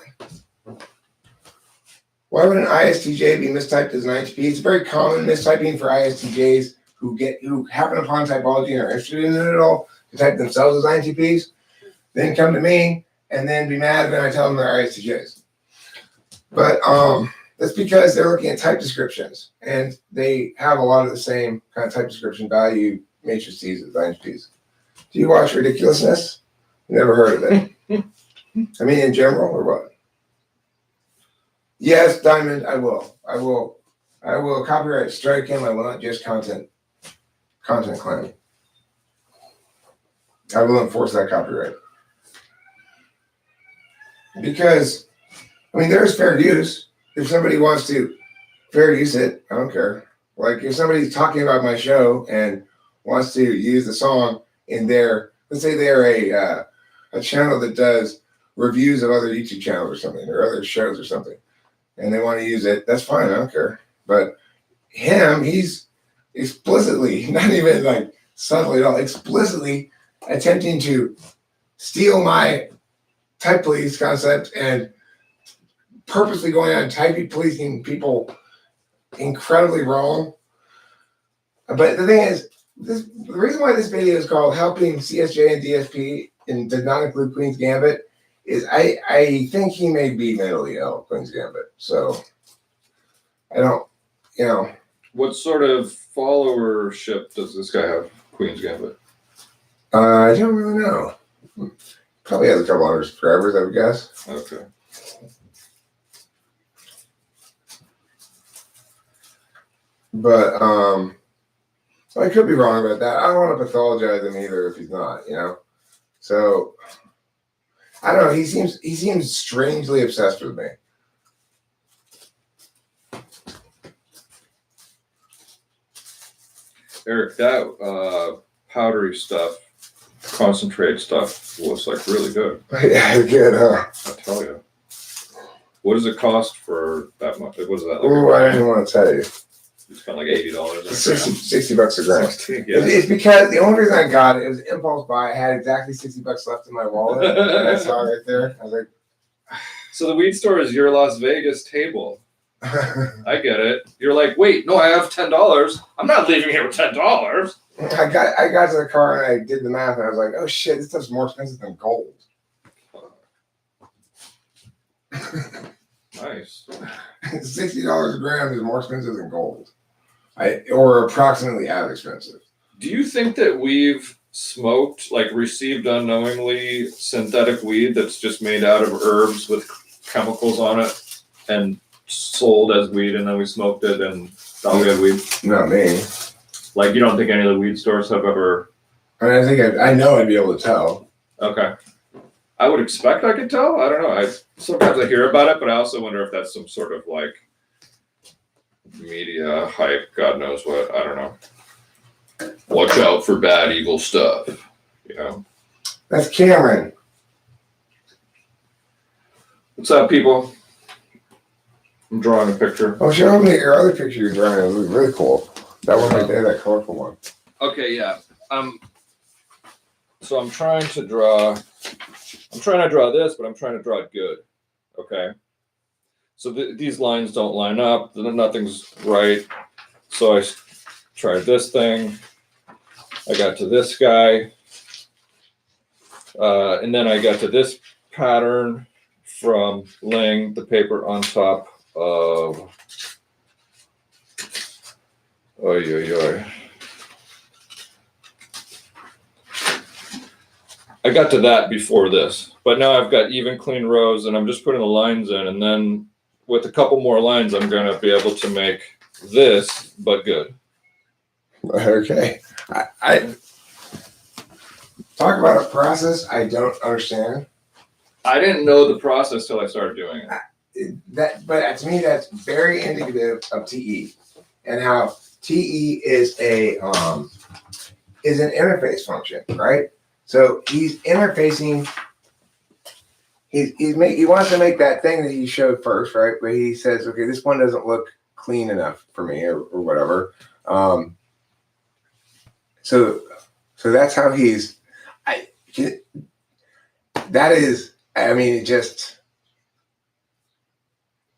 Why would an ISTJ be mistyped as an INTP? It's very common mistyping for ISTJs who happen upon typology and are interested in it at all to type themselves as INTPs, then come to me and then be mad when I tell them they're ISTJs. But that's because they're looking at type descriptions and they have a lot of the same kind of type description value matrices as INTPs. Do you watch Ridiculousness? Never heard of it. I mean, in general, or what? Yes, Diamond, I will. I will copyright strike him. I will not just content claim. I will enforce that copyright. Because, I mean, there's fair use. If somebody wants to fair use it, I don't care. Like if somebody's talking about my show and wants to use the song in their, let's say they're a channel that does reviews of other YouTube channels or something, or other shows or something, and they want to use it, that's fine, I don't care. But he's explicitly, not even like subtly at all, explicitly attempting to steal my type police concept and purposely going on type policing people incredibly wrong. But the thing is, the reason why this video is called Helping CSJ and DSP and did not include Queen's Gambit is I think he may be mentally ill, Queen's Gambit. So I don't, you know. What sort of followership does this guy have, Queen's Gambit? I don't really know. Probably has a couple hundred subscribers, I would guess. Okay. But I could be wrong about that. I don't want to pathologize him either if he's not, you know. So I don't know. He seems strangely obsessed with me. Eric, that powdery stuff, concentrate stuff was like really good. Yeah, good, huh? I tell you. What does it cost for that much? What is that? Like Ooh, I didn't want to tell you. You spent like $80. 60 bucks a gram. Yeah. It's because the only reason I got it was impulse buy. I had exactly 60 bucks left in my wallet, and I saw it right there. I was like, So the weed store is your Las Vegas table. I get it. You're like, wait, no, I have $10. I'm not leaving here with $10. I got to the car and I did the math and I was like, oh shit, this stuff's more expensive than gold. Nice. $60 a gram is more expensive than gold. Or approximately as expensive. Do you think that we've smoked, like received unknowingly synthetic weed that's just made out of herbs with chemicals on it and sold as weed, and then we smoked it and thought we had weed? Not me. Like, you don't think any of the weed stores have ever? I mean, I think I know I'd be able to tell. Okay. I would expect I could tell. I don't know. Sometimes I hear about it, but I also wonder if that's some sort of like media hype. God knows what. I don't know. Watch out for bad, evil stuff. You know. That's Cameron. What's up, people? I'm drawing a picture. Oh, show me your other picture you're drawing. It looks really cool. That one right there, that colorful one. Okay, yeah. So I'm trying to draw this, but I'm trying to draw it good. Okay. So these lines don't line up. Nothing's right. So I tried this thing. I got to this guy. And then I got to this pattern from laying the paper on top of. Oy, oy, oy. I got to that before this, but now I've got even clean rows and I'm just putting the lines in, and then with a couple more lines, I'm going to be able to make this, but good. Okay. I talk about a process I don't understand. I didn't know the process till I started doing it. But to me, that's very indicative of TE and how TE is an interface function, right? So he's interfacing. He wants to make that thing that he showed first, right? But he says, okay, this one doesn't look clean enough for me, or whatever. So that's how he's. It just.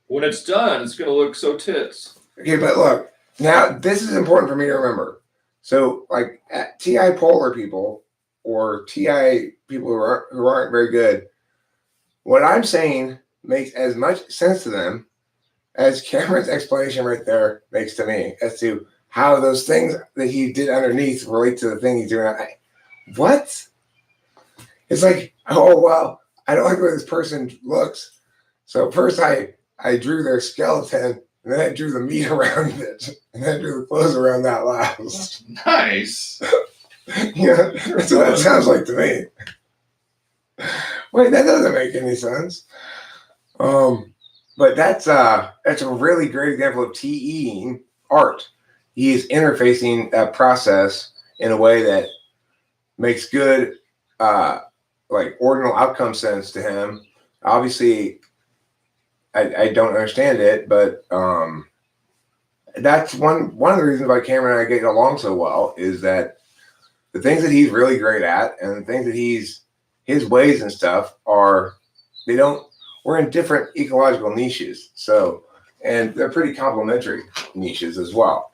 When it's done, it's going to look so tits. Okay, but look, now this is important for me to remember. So, like TI polar people or TI people who aren't very good, what I'm saying makes as much sense to them as Cameron's explanation right there makes to me as to how those things that he did underneath relate to the thing he's doing. What? It's like, oh, well, I don't like the way this person looks. So first I drew their skeleton, and then I drew the meat around it, and then I drew the clothes around that last. Nice. Yeah, that's what that sounds like to me. Wait, that doesn't make any sense. But that's a really great example of TEing art. He is interfacing that process in a way that makes good, like ordinal outcome sense to him. Obviously, I don't understand it, but that's one of the reasons why Cameron and I get along so well is that the things that he's really great at and the things that his ways and stuff we're in different ecological niches. So, and they're pretty complementary niches as well.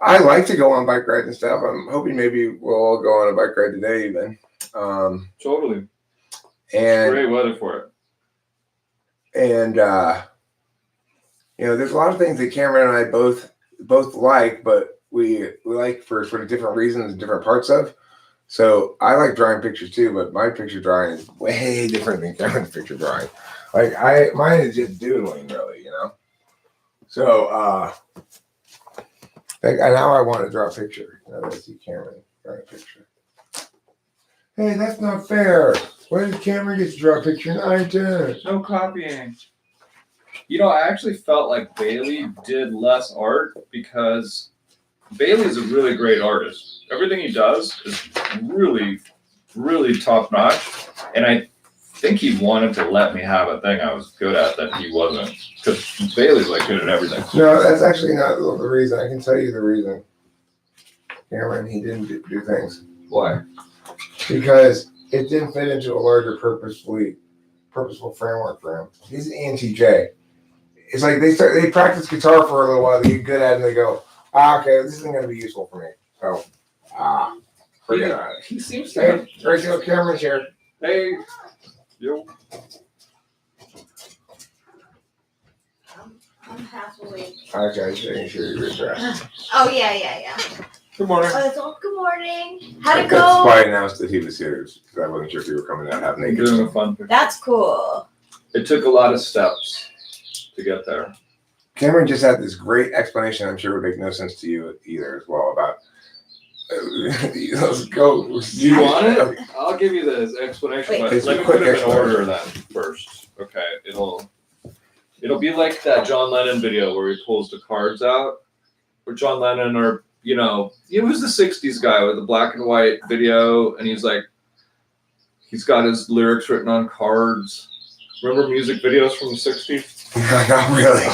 I like to go on bike rides and stuff. I'm hoping maybe we'll all go on a bike ride today even. Totally. And great weather for it. And, there's a lot of things that Cameron and I both like, but we like for sort of different reasons, different parts of. So I like drawing pictures too, but my picture drawing is way different than Cameron's picture drawing. Like mine is just doodling really, So, now I want to draw a picture. Now that I see Cameron drawing a picture. Hey, that's not fair. Why did Cameron get to draw a picture and I didn't? No copying. I actually felt like Bailey did less art because Bailey is a really great artist. Everything he does is really, really top notch. And I think he wanted to let me have a thing I was good at that he wasn't. Because Bailey's like good at everything. No, that's actually not the reason. I can tell you the reason. Cameron, he didn't do things. Why? Because it didn't fit into a larger purposeful framework for him. He's an ENTJ. It's like they practice guitar for a little while, they get good at it, and they go, okay, this isn't going to be useful for me. So, forget about it. He seems to have... Hey, Rachel, Cameron's here. Hey. Yo. I'm half awake. Okay, just making sure you're dressed. Oh, yeah. Good morning. Good morning. How'd it That's go? why I announced that he was here, because I wasn't sure if you were coming out half naked. Doing a fun thing. That's cool. It took a lot of steps to get there. Cameron just had this great explanation, I'm sure would make no sense to you either as well, about let's go. Do you want it? I'll give you the explanation, Wait. but It's let a me quick put it in explanation. order then first. Okay, it'll be like that John Lennon video where he pulls the cards out, or John Lennon, or he was the '60s guy with the black and white video, and he's got his lyrics written on cards. Remember music videos from the '60s? Not really.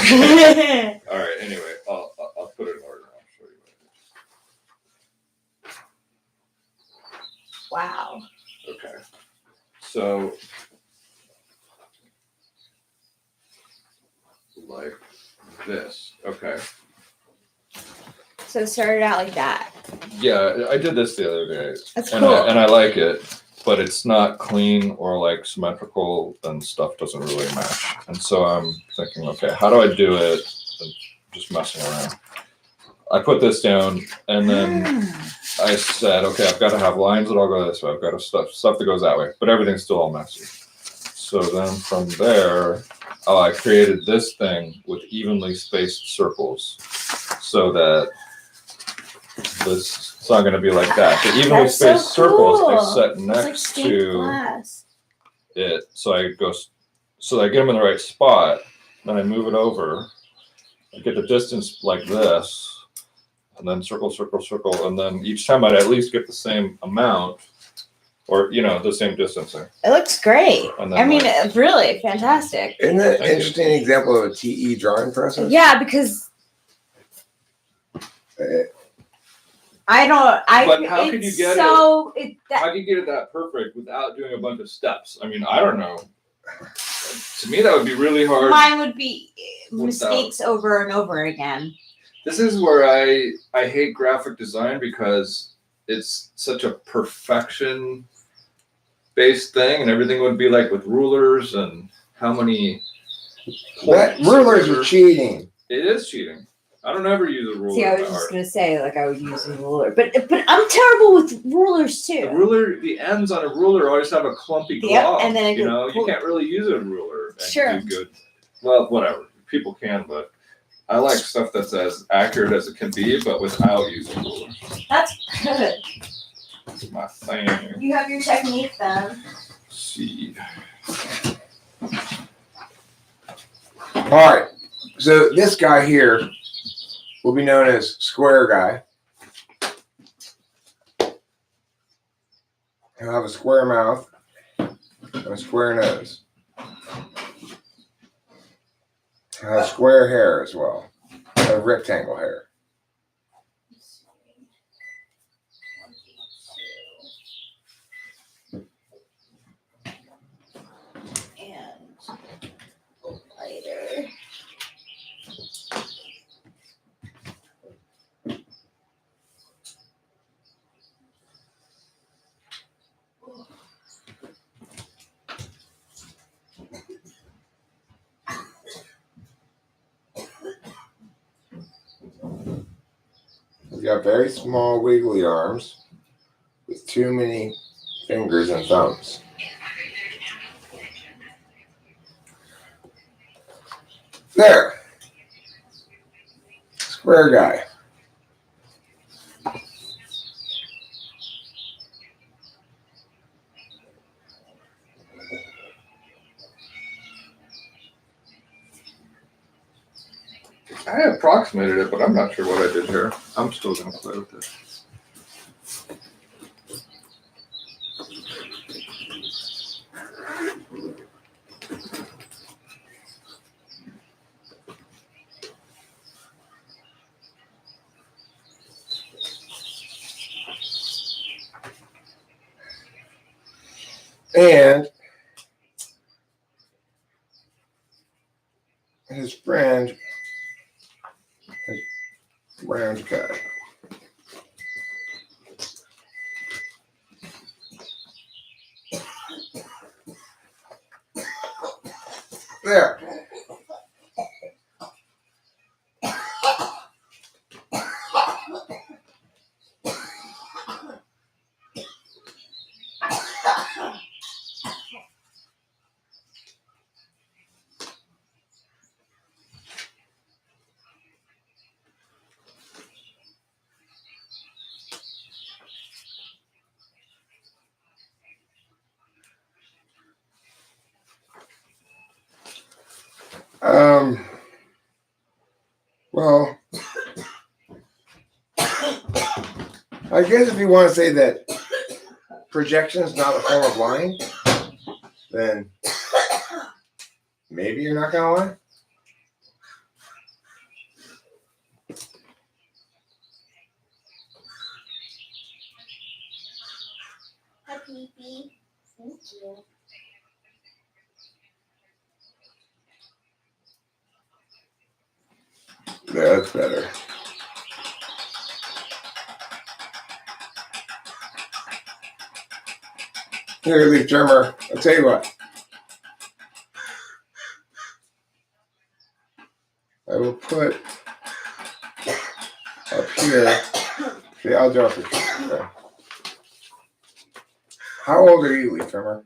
All right. Anyway, I'll put it in order. I'll show you what Wow. it is. Okay. So, like this. Okay. So it started out like that. Yeah, I did this the other day. That's and cool. I like it, but it's not clean or like symmetrical, and stuff doesn't really match. And so I'm thinking, okay, how do I do it? And just messing around. I put this down, and then I said, okay, I've got to have lines that all go this way. I've got to stuff that goes that way, but everything's still all messy. So then from there, I created this thing with evenly spaced circles, so that it's not going to be like that. The evenly That's so spaced circles cool. I set It's next like stained to glass. it, so I get them in the right spot. Then I move it over. I get the distance like this, and then circle, circle, circle, and then each time I'd at least get the same amount, or the same distancing. It looks great. And then I mean, like- really fantastic. Isn't that an Thank you. interesting example of a TE drawing process? Yeah, because I don't. But how could you it's get so How do you get it that perfect without doing a bunch of steps? I mean, I don't know. To me, that would be really hard. mine would be Without- mistakes over and over again. This is where I hate graphic design, because it's such a perfection based thing, and everything would be like with rulers and how many That points. rulers are cheating. It is cheating. I don't ever use a ruler. See, I in was my just art. gonna say like I would use a ruler, but I'm terrible with rulers The too. ruler, the ends on a ruler always have a clumpy Yep, glob. and then it you could know, you pull- can't really use a ruler and Sure. do good. Well, whatever. People can, but I like stuff that's as accurate as it can be, but without using rulers. That's good. That's my thing. You have your technique then. See. All right. So this guy here will be known as Square Guy. He'll have a square mouth and a square nose. He'll have square hair as well. He'll have rectangle hair. And lighter. He's got very small wiggly arms with too many fingers and thumbs. There. Square Guy. I approximated it, but I'm not sure what I did here. I'm still gonna play with it. And his friend is brown cat. There. Well, I guess if you want to say that projection is not a form of lying, then maybe you're not going to lie. Hi, Pee-Pee. Thank you. Yeah, that's better. Here, leaf trimmer. I'll tell you what. I will put up here. See, I'll drop it. Okay. How old are you, leaf trimmer?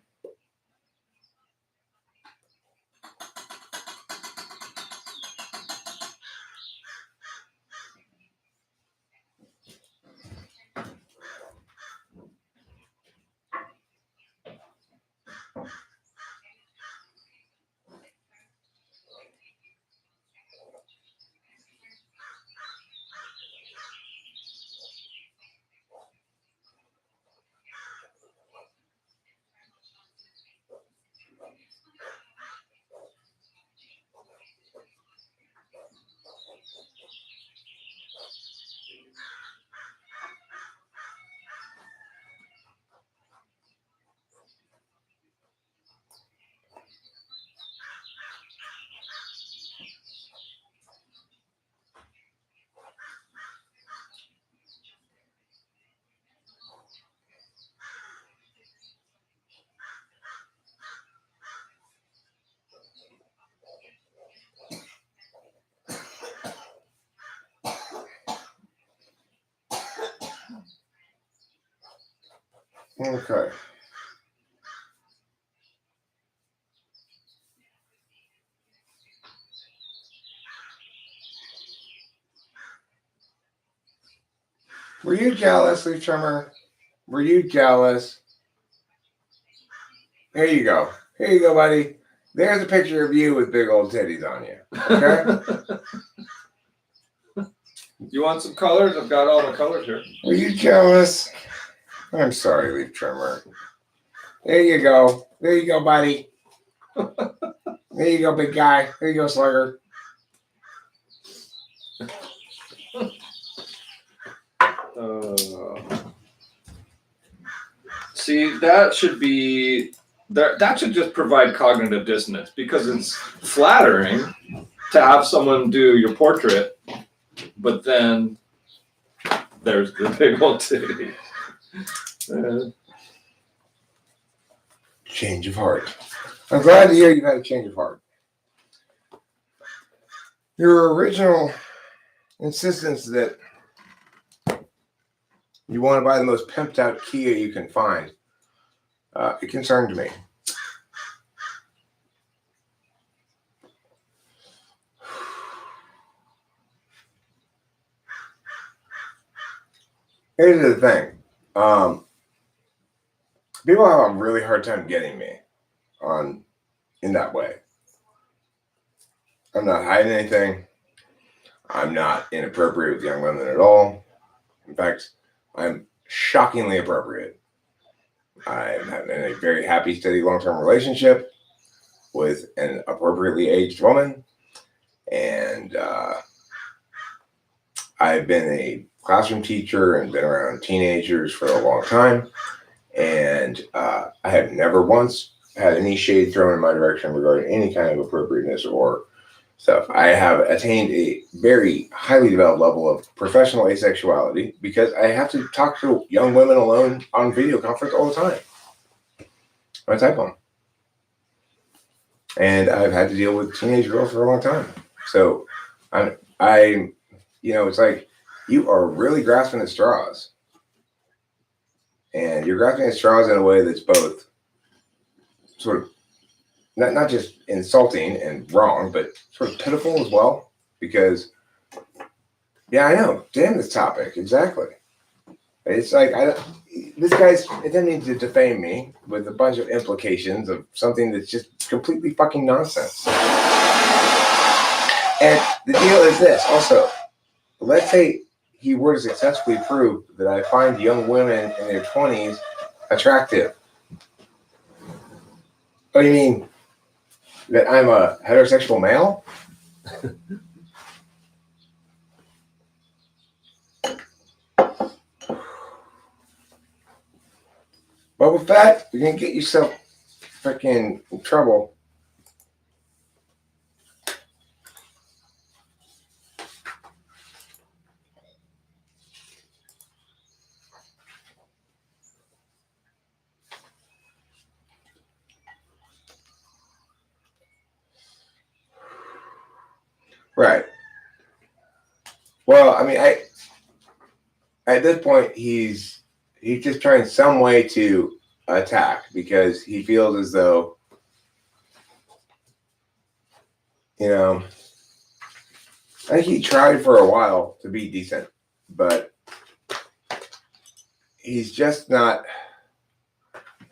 Okay. Were you jealous, leaf trimmer? Were you jealous? Here you go. Here you go, buddy. There's a picture of you with big old titties on you. Okay? You want some colors? I've got all the colors here. Were you jealous? I'm sorry, leaf trimmer. There you go. There you go, buddy. There you go, big guy. There you go, slugger. See, that should be that should just provide cognitive dissonance because it's flattering to have someone do your portrait, but then there's the big old titty. Change of heart. I'm glad to hear you had a change of heart. Your original insistence that you want to buy the most pimped out Kia you can find, it concerned me. Here's the thing. People have a really hard time getting me in that way. I'm not hiding anything. I'm not inappropriate with young women at all. In fact, I'm shockingly appropriate. I'm in a very happy, steady, long-term relationship with an appropriately aged woman. And I've been a classroom teacher and been around teenagers for a long time. And I have never once had any shade thrown in my direction regarding any kind of appropriateness or stuff. I have attained a very highly developed level of professional asexuality because I have to talk to young women alone on video conference all the time. I type on. And I've had to deal with teenage girls for a long time. So I, it's like you are really grasping at straws. And you're grasping at straws in a way that's both sort of not just insulting and wrong, but sort of pitiful as well. Because, yeah, I know. Damn this topic. Exactly. It's like, this guy's attempting to defame me with a bunch of implications of something that's just completely fucking nonsense. And the deal is this also. Let's say he were to successfully prove that I find young women in their 20s attractive. What do you mean? That I'm a heterosexual male? Well, with that, you're going to get yourself freaking in trouble. Right. Well, I mean, at this point, he's just trying some way to attack because he feels as though, I think he tried for a while to be decent, but he's just not,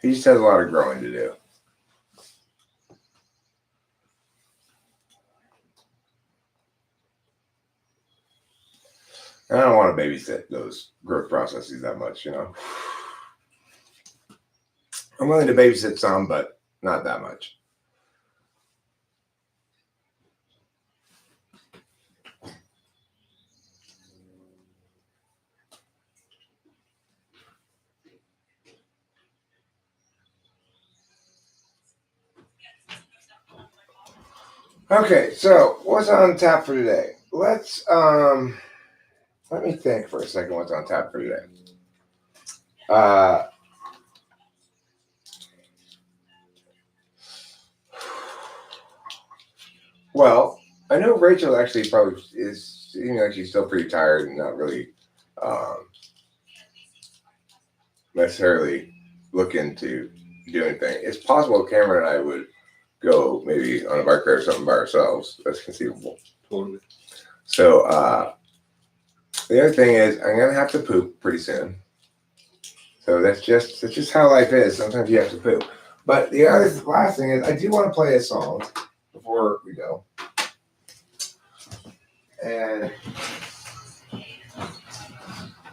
he just has a lot of growing to do. I don't want to babysit those growth processes that much, I'm willing to babysit some, but not that much. Okay, so what's on tap for today? Let me think for a second what's on tap for today. Well, I know Rachel actually probably is seeming like she's still pretty tired and not really necessarily looking to do anything. It's possible Cameron and I would go maybe on a bike ride or something by ourselves. That's conceivable. Totally. So the other thing is I'm gonna have to poop pretty soon. So that's just how life is. Sometimes you have to poop. But the other last thing is I do want to play a song before we go. And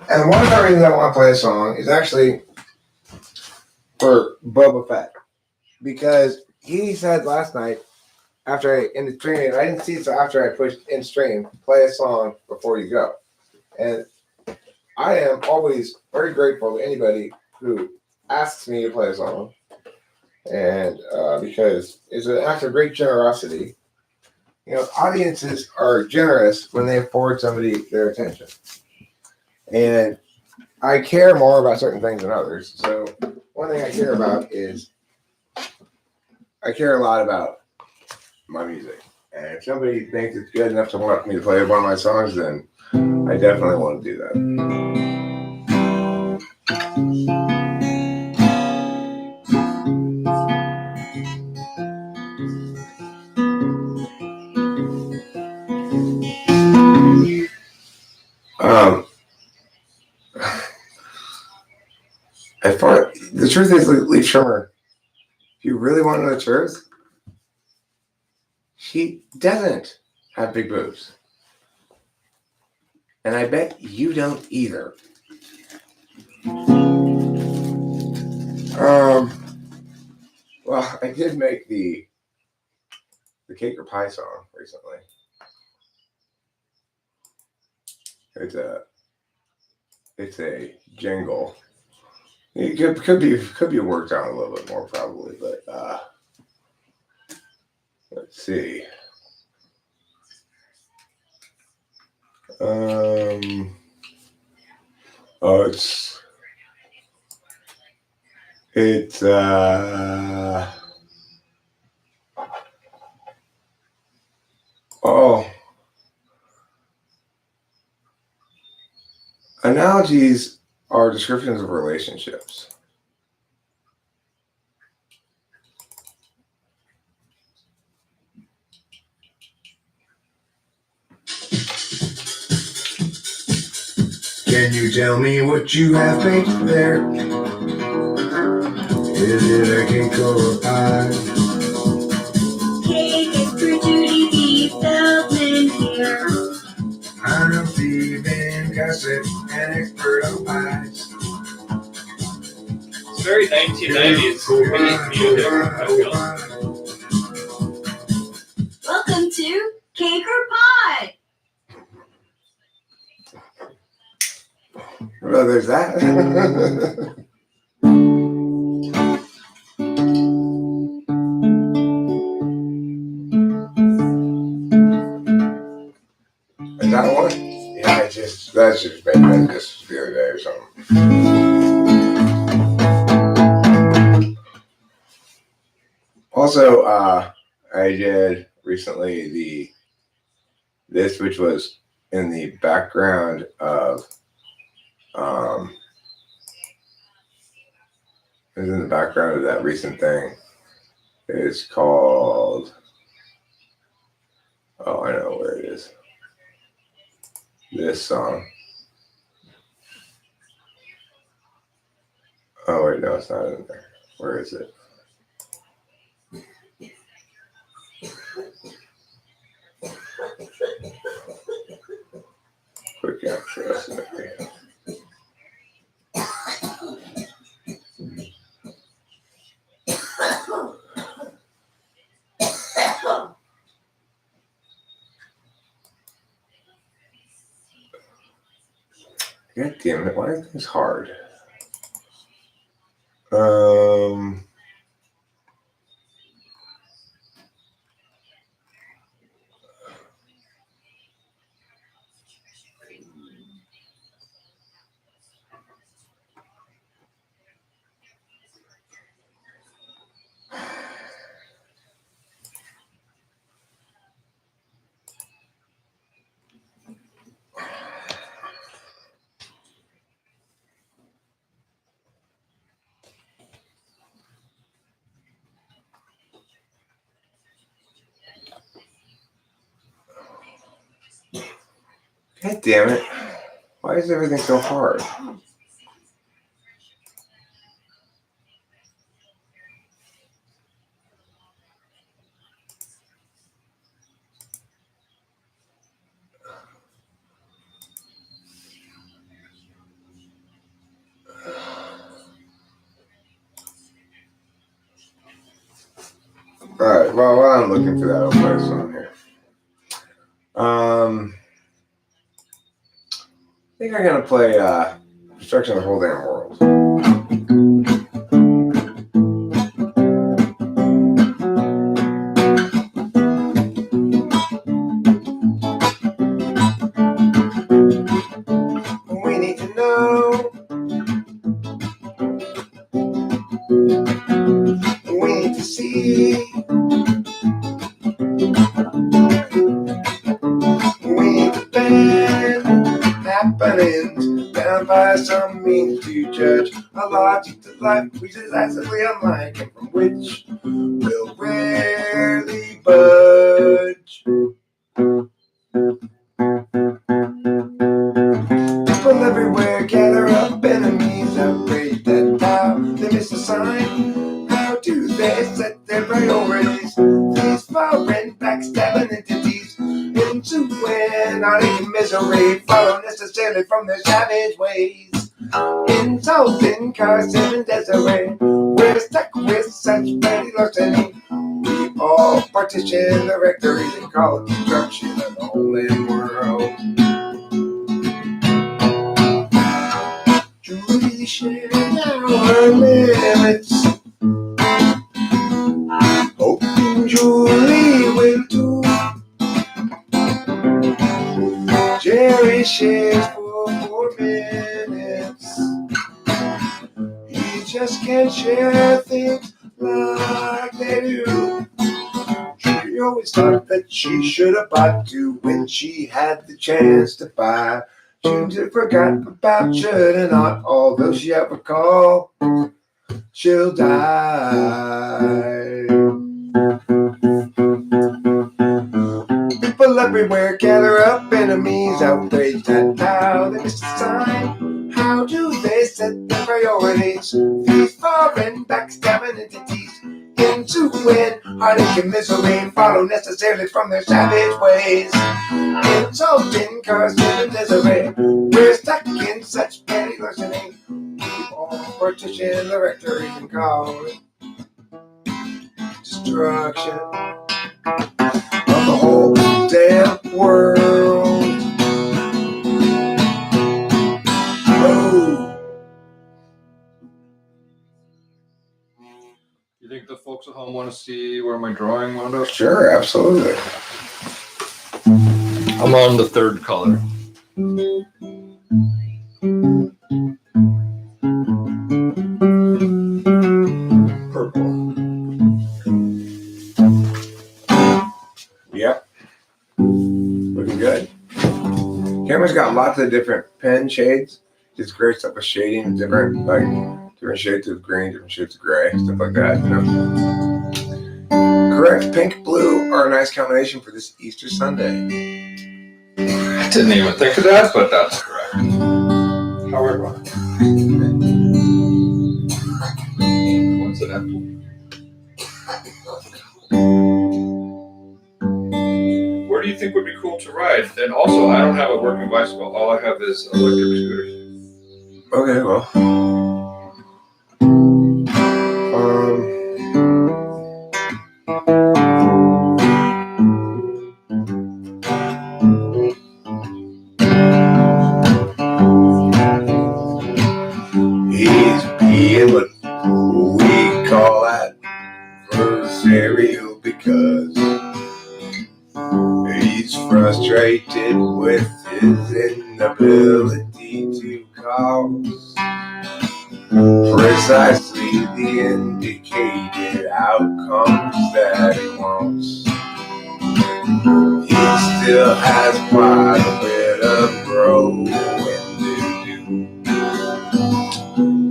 one of the reasons I want to play a song is actually for Boba Fett. Because he said last night, after I ended streaming, I didn't see it, so after I pushed in stream, play a song before you go. And I am always very grateful to anybody who asks me to play a song. And because it's an act of great generosity. Audiences are generous when they afford somebody their attention. And I care more about certain things than others. So one thing I care about is I care a lot about my music. And if somebody thinks it's good enough to want me to play one of my songs, then I definitely want to do that. The truth is, Leaf Schirmer, if you really want to know the truth, she doesn't have big boobs. And I bet you don't either. Well, I did make the cake or pie song recently. It's a jingle It could be worked on a little bit more probably, but let's see. It's analogies are descriptions of relationships. Can you tell me what you have painted there? Is it a cake or a pie? Cake is for Judy B. Feldman here. I'm a thieving gossip and expert on pies. It's very 1990s music, I feel. Welcome to Cake or Pie. Well, there's that. Is that one? Yeah, that's just maybe that just the other day or something. Also, I did recently this which was in the background of it was in the background of that recent thing. It's called I know where it is. This song. Oh wait, no, it's not in there. Where is it? Quick access. God damn it, why are things hard? God damn it. Why is everything so hard? Alright, well, while I'm looking for that, I'll play a song here. I think I'm gonna play Destruction of the Whole Damn World. We need to know. We need to see. We need to ban happenings bound by some means to judge a logic to life which is absolutely unlike and from which will rarely budge. People everywhere gather up enemies outraged at how they miss a sign. How do they set their priorities? These foreign backstabbing entities into anarchic misery follow necessarily from their savage ways. Insulting Carson and Desiree, we're stuck with such petty larceny. We all partition the rectories and call it destruction of the whole damn world. Truly shared our limits. Hoping Julie will too. Jerry shares for 4 minutes. He just can't share things like they do. She always thought that she should have bought 2 when she had the chance to buy. She forgot about should and not, although she ever call, she'll die. People everywhere gather up, enemies outraged at how they miss the sign. How do they set their priorities? These foreign backstabbing entities into win heartache and misery follow necessarily from their savage ways. Insulting, cursing, and misery. We're stuck in such petty larceny. We all partition the rectory and call it destruction of the whole damn world. Oh. You think the folks at home want to see where my drawing wound up? Sure, absolutely. I'm on the 3rd color. Purple. Yep. Looking good. Camera's got lots of different pen shades. Just great stuff with shading, different shades of green, different shades of gray, stuff like that, you know. Correct pink, blue are a nice combination for this Easter Sunday. I didn't even think of that, but that's correct. However, coincidental. Where do you think would be cool to ride? And also, I don't have a working bicycle. All I have is electric scooters. Okay, well. He's being what we call adversarial because he's frustrated with his inability to cause precisely the indicated outcomes that he wants. He still has quite a bit of growing to do.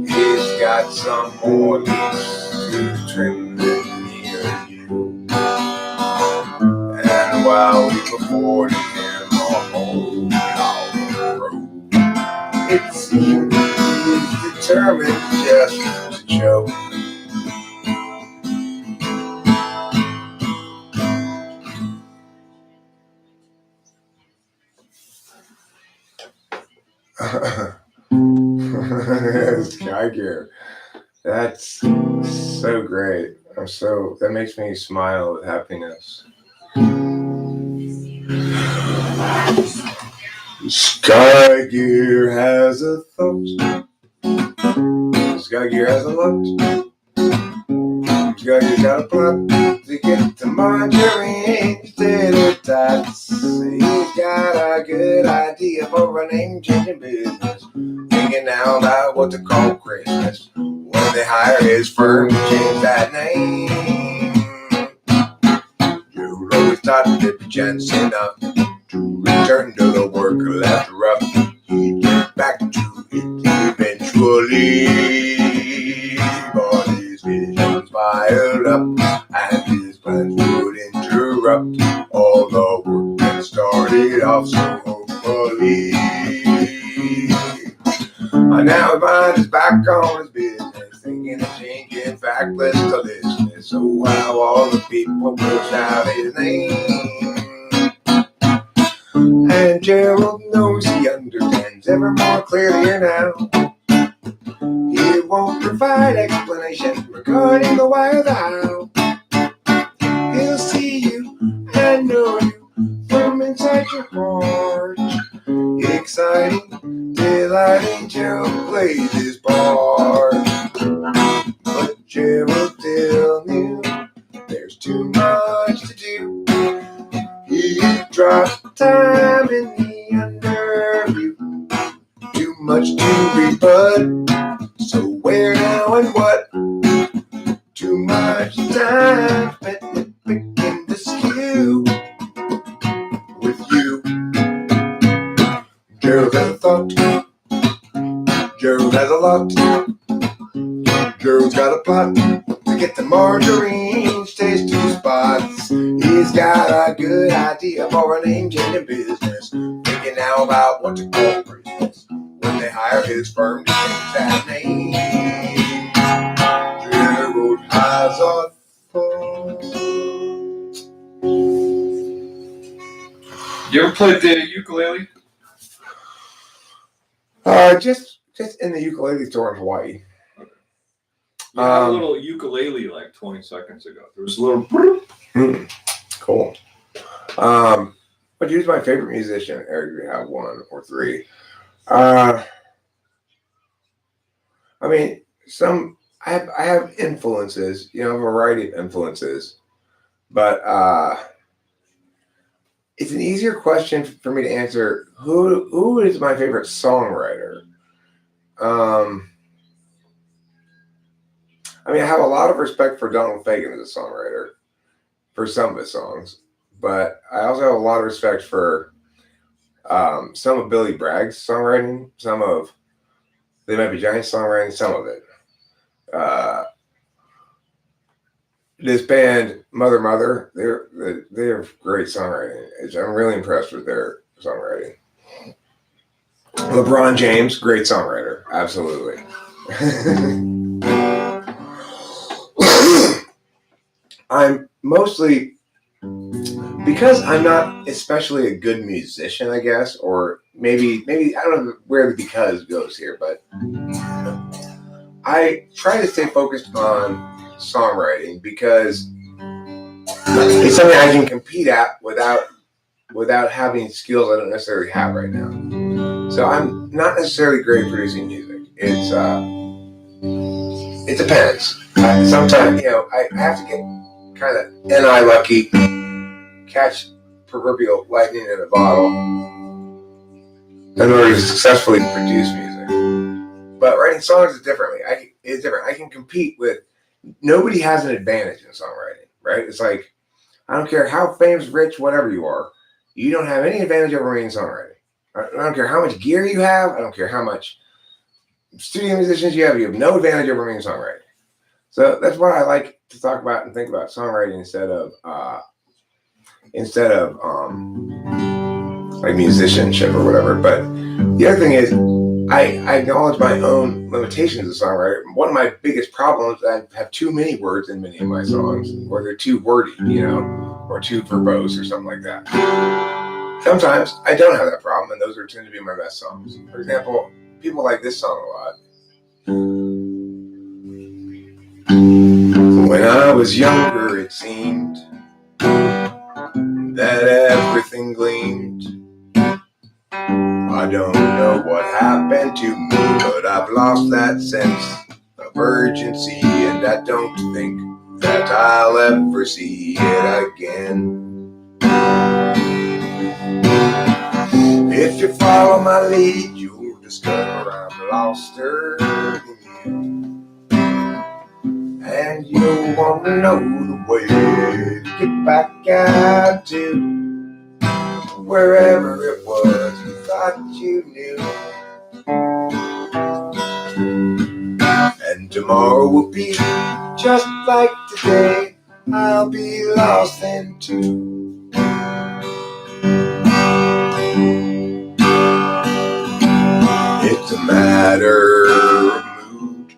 He's got some more leaves to trim than near you. And while we afforded him a whole lot of road, it seems he's determined just to choke. Sky gear. That's so great. That makes me smile with happiness. Sky gear has a thought. Sky gear has a lot. Sky gear's got a plot to get to Marjorie instead of tots. He's got a good idea for a name-changing business. Thinking now about what to call Christmas. When they hire his firm to change that name. You'd always thought there'd be chance enough to return to the work left rough. He'd get back to it eventually. But his visions piled up and his plans would interrupt all the work that started off so hopefully. Now his mind is back on his business, thinking of changing factless to listeners. So how all the people will shout his name. And Gerald knows he understands ever more clearly now. He won't provide explanation regarding the why or the how. He'll see you and know you from inside your heart. Exciting, delighting, Gerald plays his part. Gerald still knew there's too much to do. He dropped time in the underview. Too much to rebut. So where, now, and what? Too much time spent nitpicking the skew with you. Gerald has a thought. Gerald has a lot. Gerald's got a plot to get the margarine stage 2 spots. He's got a good idea for a name-changing business. Thinking now about what to call business when they hire his firm to change that name. Gerald has a thought. You ever played the ukulele? Just in the ukulele store in Hawaii. You had a little ukulele like 20 seconds ago. There was a little. Cool. But who's my favorite musician? Eric, do you have one or three? I mean, I have influences, a variety of influences, but it's an easier question for me to answer. Who is my favorite songwriter? I mean, I have a lot of respect for Donald Fagen as a songwriter for some of his songs, but I also have a lot of respect for some of Billy Bragg's songwriting, some of They Might Be Giants songwriting, some of it. This band, Mother Mother, they're great songwriting. I'm really impressed with their songwriting. LeBron James, great songwriter, absolutely. I'm mostly, because I'm not especially a good musician, I guess, or maybe I don't know where the because goes here, but I try to stay focused on songwriting because it's something I can compete at without having skills I don't necessarily have right now. So I'm not necessarily great at producing music. It depends. Sometimes, I have to get kind of NI lucky, catch proverbial lightning in a bottle in order to successfully produce music. But writing songs is different. I can compete with. Nobody has an advantage in songwriting, right? It's like, I don't care how famous, rich, whatever you are, you don't have any advantage over me in songwriting. I don't care how much gear you have. I don't care how much studio musicians you have no advantage over me in songwriting. So that's why I like to talk about and think about songwriting instead of like musicianship or whatever. But the other thing is, I acknowledge my own limitations as a songwriter. One of my biggest problems is I have too many words in many of my songs, or they're too wordy, or too verbose or something like that. Sometimes I don't have that problem, and those tend to be my best songs. For example, people like this song a lot. When I was younger, it seemed that everything gleamed. I don't know what happened to me, but I've lost that sense of urgency, and I don't think that I'll ever see it again. If you follow my lead, you'll discover I'm loster than you, and you'll want to know the way to get back out to wherever it was you thought you knew. And tomorrow will be just like today. I'll be lost then too. It's a matter of mood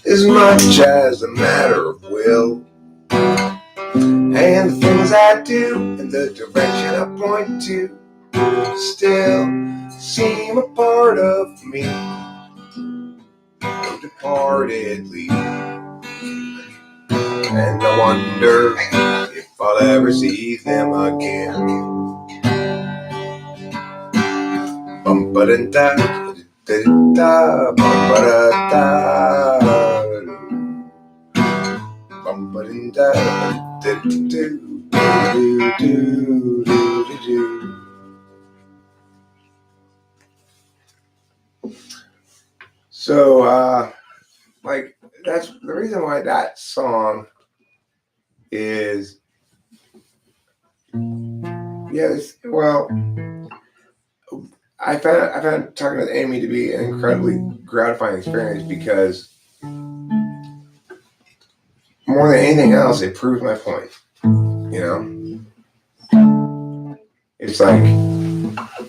as much as a matter of will. And the things I do and the direction I point to still seem a part of me, departedly. And I wonder if I'll ever see them again. Bum-ba-da-da, da-da-da, bum-ba-da-da. but in da do do do do do do. So like that's the reason why that song is well, I found talking with Amy to be an incredibly gratifying experience because more than anything else, it proves my point. You know, it's like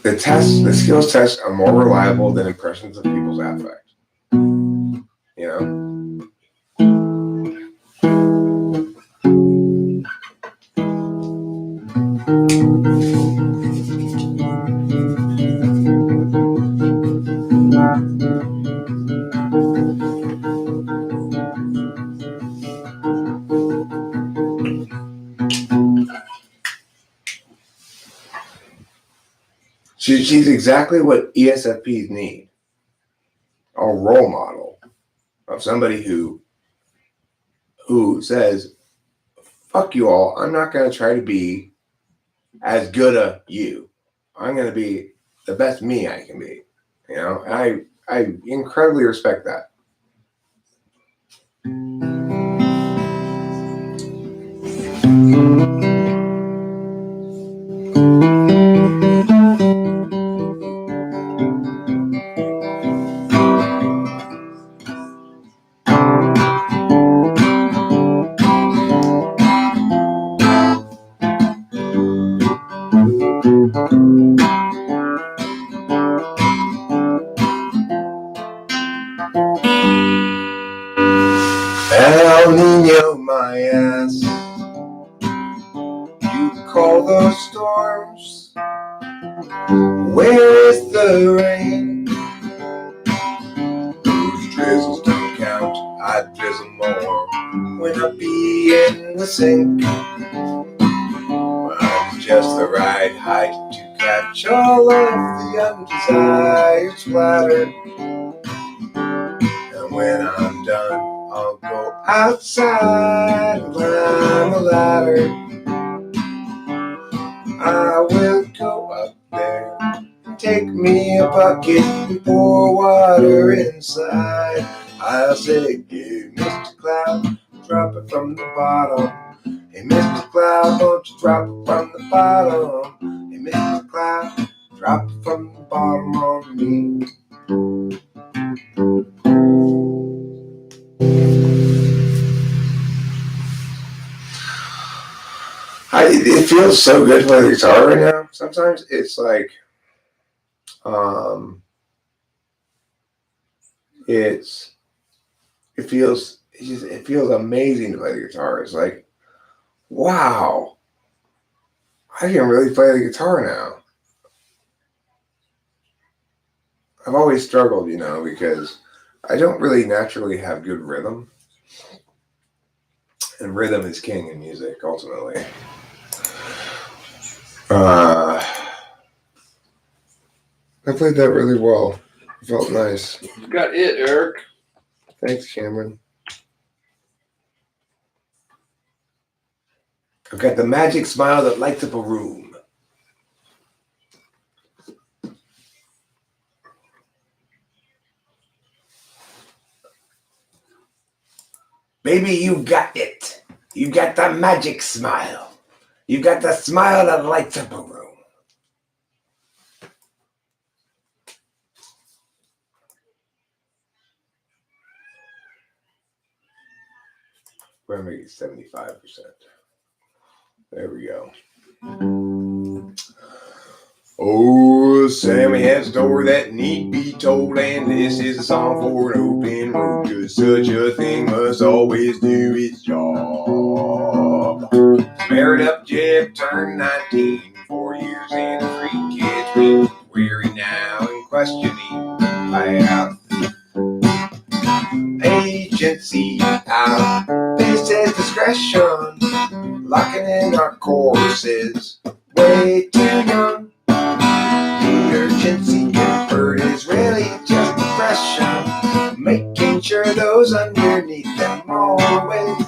the skills tests are more reliable than impressions of people's affect. You know. She's exactly what ESFPs need. A role model of somebody who says, fuck you all, I'm not going to try to be as good a you. I'm going to be the best me I can be. You know, and I incredibly respect that. El Nino, my ass. You call those storms? Where is the rain? Those drizzles don't count. I'd drizzle more when I be in the sink. I'm just the right height to catch all of the undesired splatter. And when I'm done, I'll go outside and climb a ladder. I will go up there and take me a bucket and pour water inside. I'll say, hey, Mr. Cloud, drop it from the bottom. Hey, Mr. Cloud, won't you drop it from the bottom? Hey, Mr. Cloud, drop it from the bottom on me. It feels so good to play the guitar right now. Sometimes it's like, it feels amazing to play the guitar. It's like, wow, I can really play the guitar now. I've always struggled, you know, because I don't really naturally have good rhythm. And rhythm is king in music, ultimately. I played that really well. It felt nice. You got it, Eric. Thanks, Cameron. I've got the magic smile that lights up a room. Baby, you got it. You got the magic smile. You got the smile that lights up a room. We're going to make it 75%. There we go. Oh, Sammy has a story that need be told, and this is a song for an open road, 'cause such a thing must always do its job. Married up Jeb, turned 19, 4 years and 3 kids, really weary now and questioning path. Agency out, business discretion, locking in our courses, way too young. The urgency effort is really just depression, making sure those underneath them always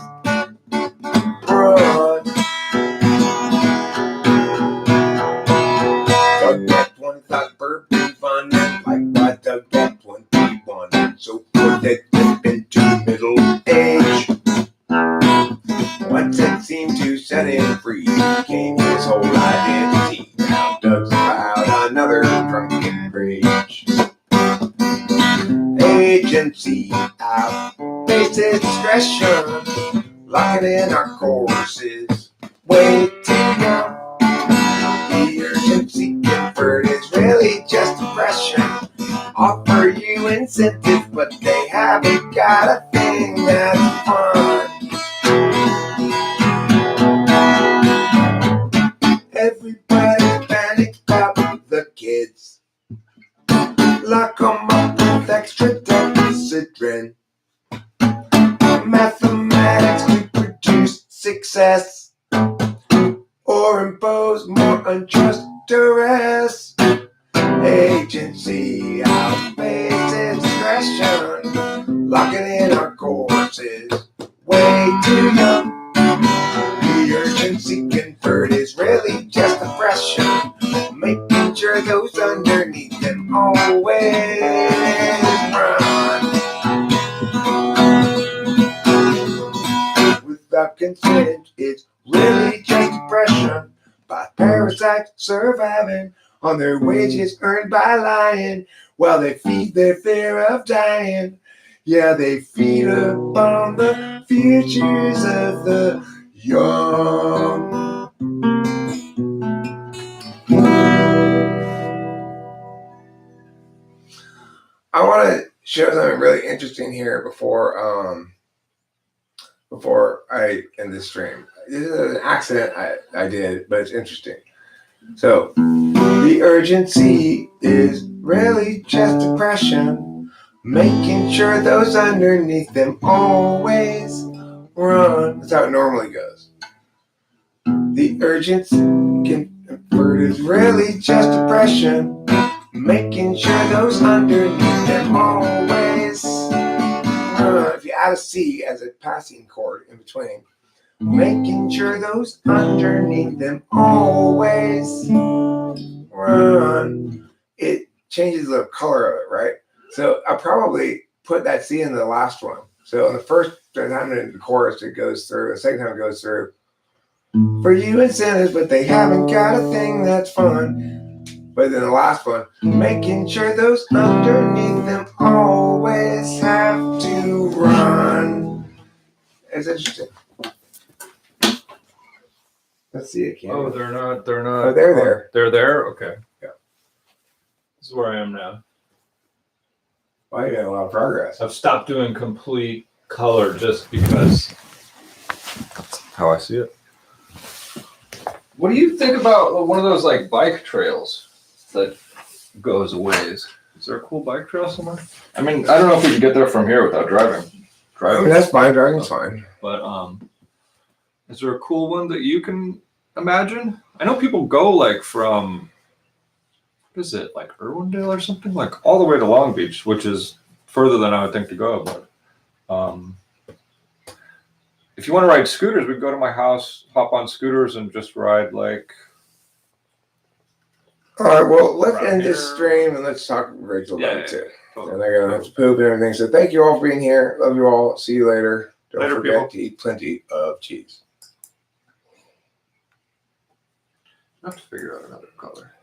discretion, locking in our courses. Way too young. The urgency convert is really just depression. Offer you incentives, but they haven't got a thing that's fun. Everybody panics about the kids. Lock 'em up with extra deficit rent. Mathematics to produce success or impose more unjust duress. Agency outpaces discretion, locking in our courses. Way too young. The urgency convert is really just depression, making sure those underneath them always run. Without consent, it's really just depression by parasites surviving on their wages earned by lying while they feed their fear of dying. Yeah, they feed upon the futures of the young. I want to show something really interesting here before I end this stream. This is an accident I did, but it's interesting. So, the urgency is really just depression, making sure those underneath them always run. That's how it normally goes. The urgency convert is really just depression, making sure those underneath them always run. If you add a C as a passing chord in between, making sure those underneath them always run. It changes the color of it, right? So I'll probably put that C in the last one. So in the first time in the chorus it goes through, the second time it goes through. For you incentives, but they haven't got a thing that's fun. But then the last one, making sure those underneath them always have to run. It's interesting. Let's see again. Oh, they're not. Oh, they're there. They're there? Okay. Yeah. This is where I am now. Well, you got a lot of progress. I've stopped doing complete color just because that's how I see it. What do you think about one of those like bike trails that goes a ways? Is there a cool bike trail somewhere? I mean, I don't know if we can get there from here without driving. I mean, that's fine. Driving's fine. But is there a cool one that you can imagine? I know people go like from, what is it, like Irwindale or something? Like all the way to Long Beach, which is further than I would think to go. But if you want to ride scooters, we can go to my house, hop on scooters, and just ride like. All right, well, let's end this stream and let's talk to Rachel about it too. Totally. And they're going to have to poop and everything. So thank you all for being here. Love you all. See you later. Don't Later, forget people. to eat plenty of cheese. I have to figure out another color.